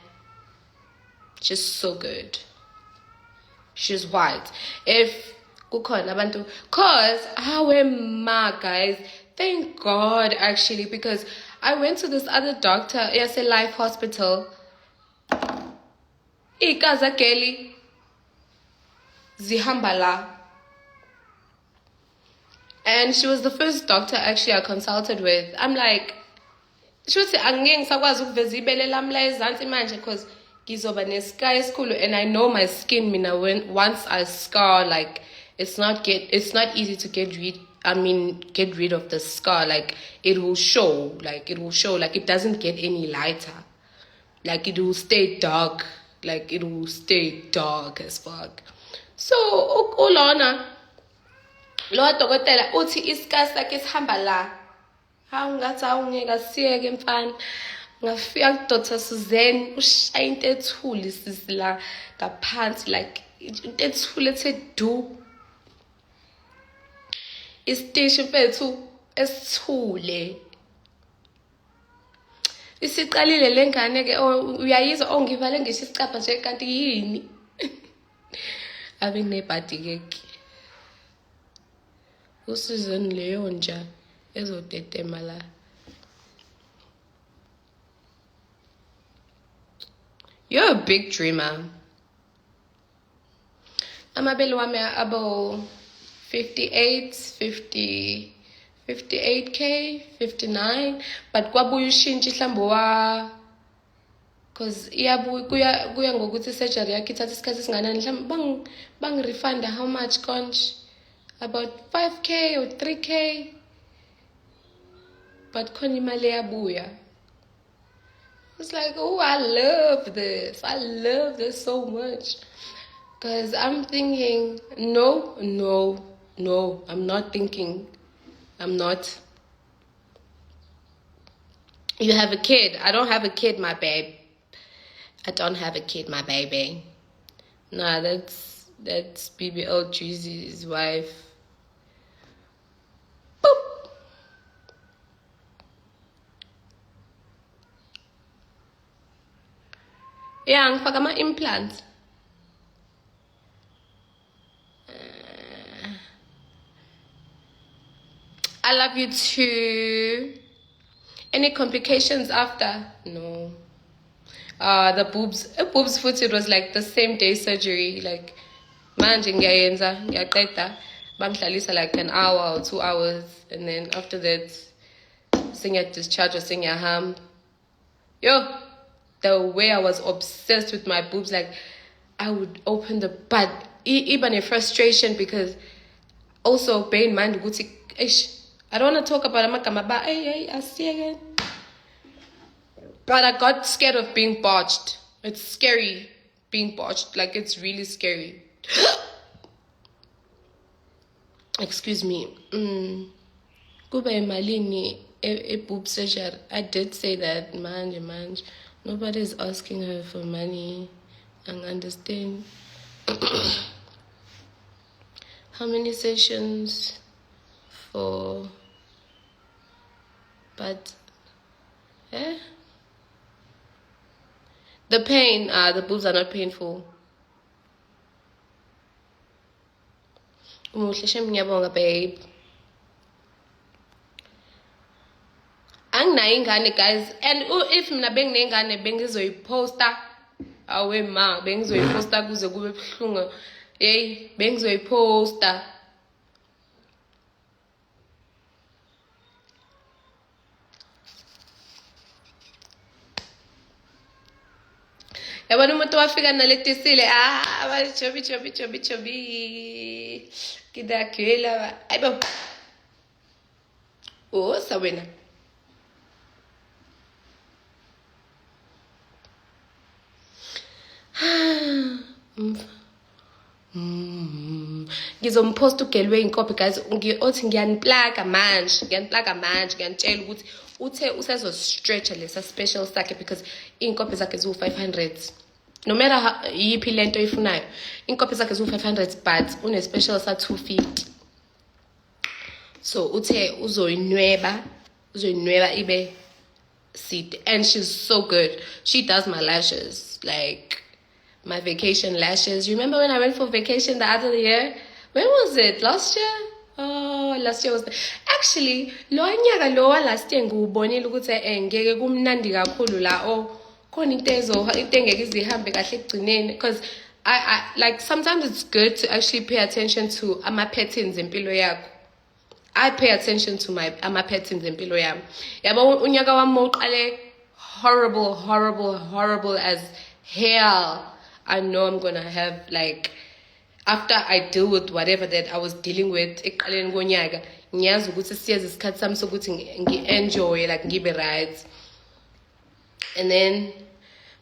She's so good. She's white. If kukhona abantu, cause guys, thank God actually, because I went to this other doctor, ESA Life Hospital. Ikaza Kelly Zihambala. And she was the first doctor actually I consulted with. I'm like, she would say, because gizoba nesky esikhulu, and I know my skin mina once I scar, like it's not easy to get rid of the scar. Like it will show, like it doesn't get any lighter, like it will stay dark, as fuck. So ulona lo dokotela uthi iska sakhe sihamba la, ngathi awungeka siyeke mfana. Ngafika Dr. Suzanne ushaya into ethule sisi la ngaphansi, like into ethule ethe du. Isiteshi mfethu esithule. isiqalile lengane ke uyayizwa ngivale ngisho isicapha nje kanti yini abe nebhadi keke usizoni leyo nja ezotetema la you're a big dreamer amabele wami abo 58k 59 but kwabuya ushintsha ihlambo wa cause kuya ngokuthi surgery yakhe ithatha isikhathi esinganani mhlawumbe bang-refund how much konje about 5k or 3k but khona imali eyabuya it's like oh I love this so much because I'm thinking no I'm not thinking I'm not you have a kid I don't have a kid my babe I don't have a kid, my baby. Nah, that's BBL Juicy's wife. Boop. Yeah, ngifaka ama-implants. I love you too. Any complications after? No. The boobs foot, it was like the same day surgery. Like, manje ngiyayenza, ngiyaqeda, bamhlalisa like an hour or 2 hours. And then after that, sengiya discharge or sengiyahamba. Yo, the way I was obsessed with my boobs, like, I would open the butt, even in frustration because also bear in mind, I don't want to talk about amagama, but I see again. But I got scared of being botched. It's scary being botched. Like, it's really scary. Excuse me. Kuba emalini e boob surgery. I did say that, man. Nobody's asking her for money. I understand. How many sessions for... But... The pain, the boobs are not painful. Babe. Anginayo ingane guys, and if mina benginengane bengizoyiposta awe ma bengizoyiposta kuze kube buhlungu. Hey, bengizoyiposta. Yabona umuntu wafika naletisile chobi kidakela ayibo sawena ngizompost ugelwe inkopi guys othi ngiyanplaga manje ngiyanitshela ukuthi uthe usezostretcha lesa special sakhe because inkopi zakhe ziwu-500 no matter yiphi lento oyifunayo inkopi zakhe ziwu-500 but une-special sa-250 so uthe uzoyinweba ibe side and she's so good. She does my lashes, like my vacation lashes. You remember when I went for vacation the other year? When was it? Last year? Oh, last year was actually lo nyaka lo last year ngubonile ukuthi ngeke kumnandi kakhulu la khona into engeke izihambe kahle egcineni because I like sometimes it's good to actually pay attention to ama patterns empilo yakho. I pay attention to my patterns empilo yami. Yabo unyaka wami uqale horrible as hell. I know I'm gonna have like after I deal with whatever that I was dealing with eqaleni konyaka ngiyazi ukuthi siyeza isikhathi sami sokuthi ngi-enjoy like ngibe right. And then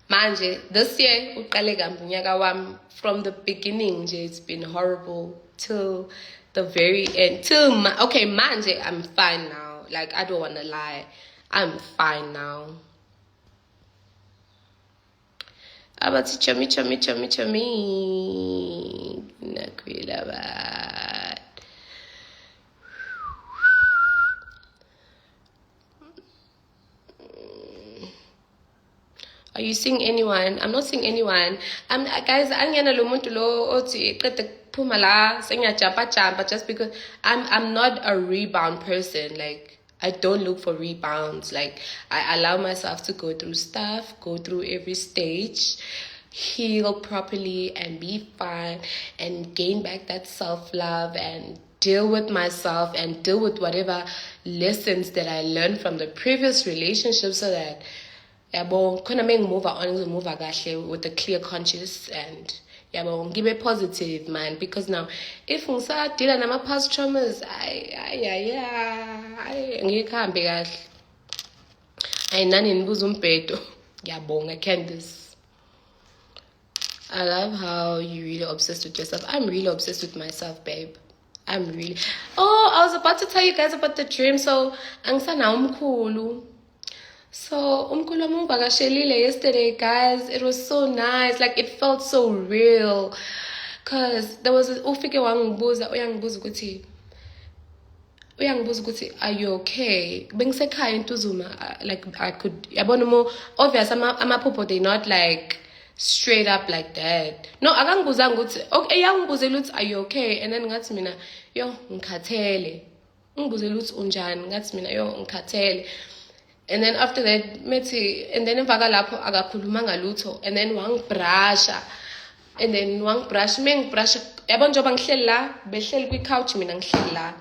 manje this year uqale kambi unyaka wami from the beginning nje it's been horrible till the very end okay manje I'm fine now, like I don't want to lie, I'm fine now. Abathi chami nakwila bad. seeing anyone. I'm not seeing anyone. Guys, angiyena lo muntu lo othi eqeda kuphuma la sengiyajumpa just because I'm not a rebound person. Like, I don't look for rebounds. Like, I allow myself to go through stuff, go through every stage, heal properly and be fine and gain back that self-love and deal with myself and deal with whatever lessons that I learned from the previous relationship, so that yabo khona move on kahle with a clear conscience and yabo ngibe positive, man, because now if ngisadila nama past traumas ngikhambe kahle ayinani nibuza umbhedo. Ngiyabonga Candice. I love how you really obsessed with yourself. I'm really obsessed with myself, babe. I'm really... Oh, I was about to tell you guys about the dream. So, angisana umkhulu. So, umkhulu wami ungivakashelile yesterday, guys. It was so nice. Like, it felt so real. Because there was... Ufike wangibuza, uyangibuza ukuthi, are you okay? Bengisekhaya eNtuzuma, like, I could... Yabona mo, obvious, amaphupho, they not like... straight up like that. No, akangibuzanga ukuthi okay, yangibuzela ukuthi are you okay, and then ngathi mina yo ngikhathele. Ngibuzela ukuthi unjani, ngathi mina yo ngikhathele. And then after that methi, and then emva kalapho akakhuluma ngalutho, and then wangibrasha. And then wangibrasha, mengibrasha yabona njengoba ngihleli la, behleli kwi couch mina ngihleli la.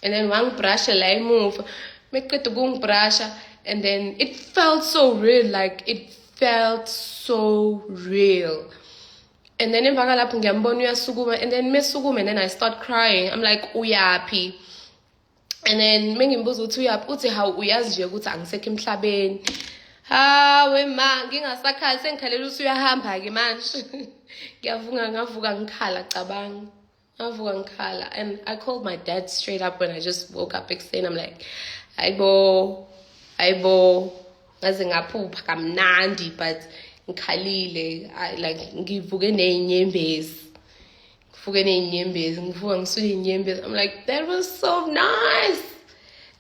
And then wangibrasha la emuva. Meqeda ukungibrasha, and then it felt so real, like it felt so real. And then emva kalapho ngiyambona uyasukuma, and then mesukuma, and then I start crying. I'm like, uyaphi? And then mengimbuza ukuthi uyaphi, uthi how uyazi nje ukuthi angisekho emhlabeni. Hawe ma, ngingasakhali, sengikhalela ukuthi uyahamba ke manje. Ngavuka ngikhala cabanga. Ngavuka ngikhala. And I called my dad straight up when I just woke up saying, I'm like, ayibo. Ngaze ngaphupha kamnandi, but ngikhalile. I like ngivuke neinyembezi. Ngivuka ngisuke inyembezi. I'm like, that was so nice.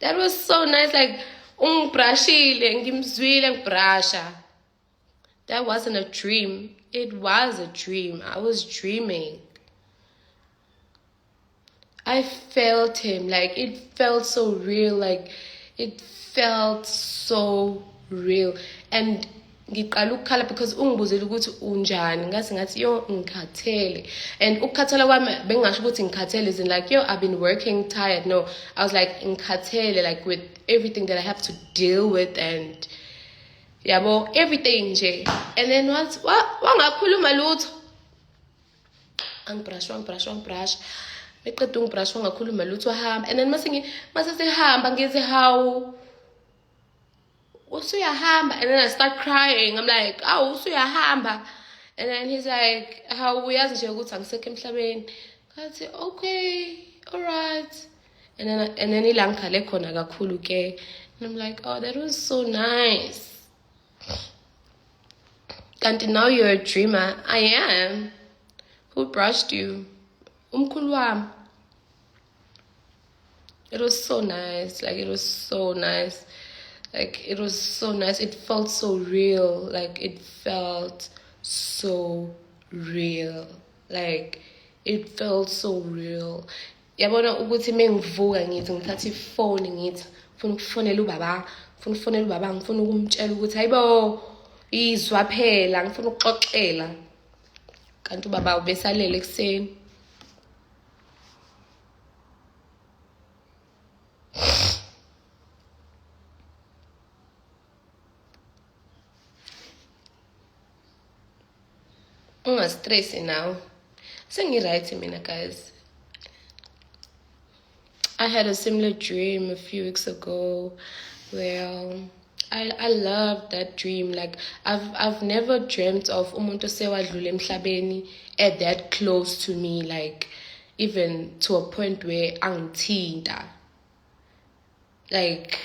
That was so nice. Like ungibrashile, ngimzwile ngibrasha. That wasn't a dream. It was a dream. I was dreaming. I felt him. Like it felt so real. Like it felt so real. And ngiqala ukukhala because ungibuzela ukuthi unjani, ngathi yo ngikhathele. And ukukhathala kwami bengasho ukuthi ngikhathele isn't like yo I've been working tired. No, I was like ngikhathele, like with everything that I have to deal with and yabo everything nje. And then what wangakhuluma lutho, angibrush beqeda ungibrush wangakhuluma lutho hamba. And then mase sehamba ngithi how usuyahamba, and then I start crying. I'm like, oh, usuyahamba. And then he's like, how uyazi nje ukuthi angisekho emhlabeni. Ngathi okay, all right. And then ilangikhale khona kakhulu ke. And I'm like, oh, that was so nice. Kanti now you're a dreamer. I am. Who brushed you? Umkhulu wami. It was so nice. Like, it was so nice. Like, it was so nice. It felt so real. Like, it felt so real. Like, it felt so real. Yabona ukuthi mengivuka ngithi ngithatha ifone ngithi ngifuna ukufonela ubaba, ngifuna ukumtshela ukuthi hayibo izwa phela, ngifuna ukuxoxela. Kanti ubaba ubesalele ekseni. Stress now. Sengiright mina, guys. I had a similar dream a few weeks ago where I loved that dream. Like I've never dreamt of umuntu sewadlula emhlabeni at that close to me, like even to a point where angithinta. Like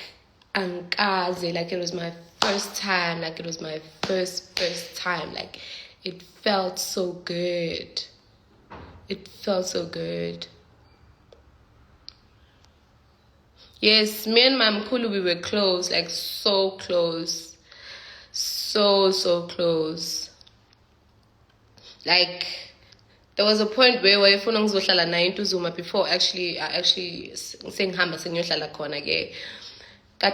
angikaze, like it was my first time, like it was my first time. Like it felt so good. It felt so good. Yes, me and my mkhulu, we were close, like so close. so close. Like, there was a point where wayefuna ngizohlala naye eNtuzuma before actually sengihamba sengiyohlala khona ke. I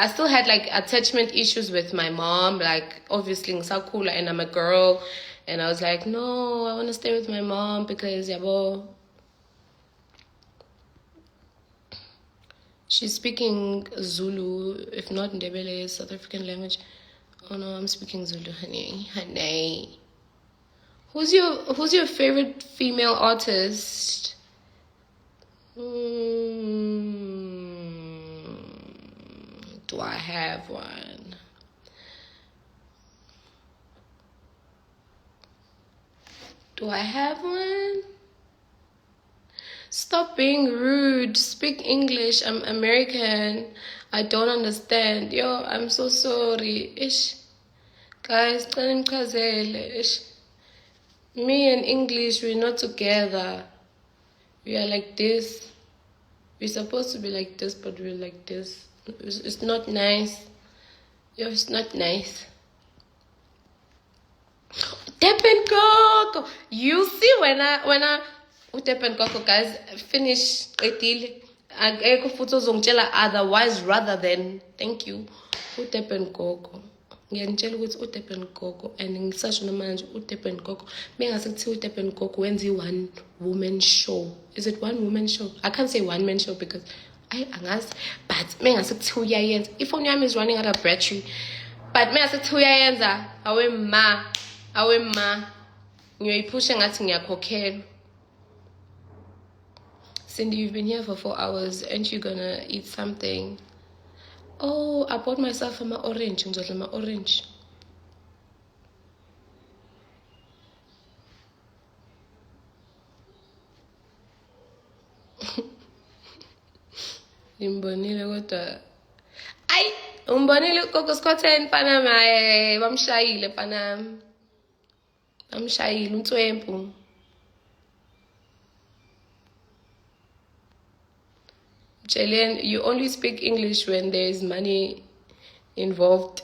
still had like attachment issues with my mom, like obviously ngisakhula and I'm a girl, and I was like, no, I want to stay with my mom because yabo, she's speaking Zulu, if not Ndebele, South African language. Oh no, I'm speaking Zulu, honey. Who's your favorite female artist? Do I have one? Do I have one? Stop being rude. Speak English. I'm American. I don't understand. Yo, I'm so sorry. Ish. Guys, ish. Me and English, we're not together. We are like this. We're supposed to be like this, but we're like this. It's not nice. Yo, it's not nice. Tepen Coco. You see when I Tepen Coco, guys, finish etile. Eko futhi ozongitshela otherwise rather than thank you. Tepen Coco. Ngiyanitshela ukuthi uTepen Coco and ngisasho namanje uTepen Coco mengase kuthiwa uTepen Coco wenza one woman show. Is it one woman show? I can't say one man show because angazi, but mengase kuthiwa uyayenza. Ifone yami is running out of battery. But mengase kuthiwa uyayenza awe ma ngiyoyiphusha ngathi ngiyakhokhelwa. Cindy, you've been here for 4 hours. Aren't you gonna eat something? Oh, I bought myself an orange. Ngizodla orange. Imbonile kodwa. Ay, umbonile Coco Scotland Panama. Bamshayile Panama. Bamshayile umthwempu. Jillian, you only speak English when there is money involved.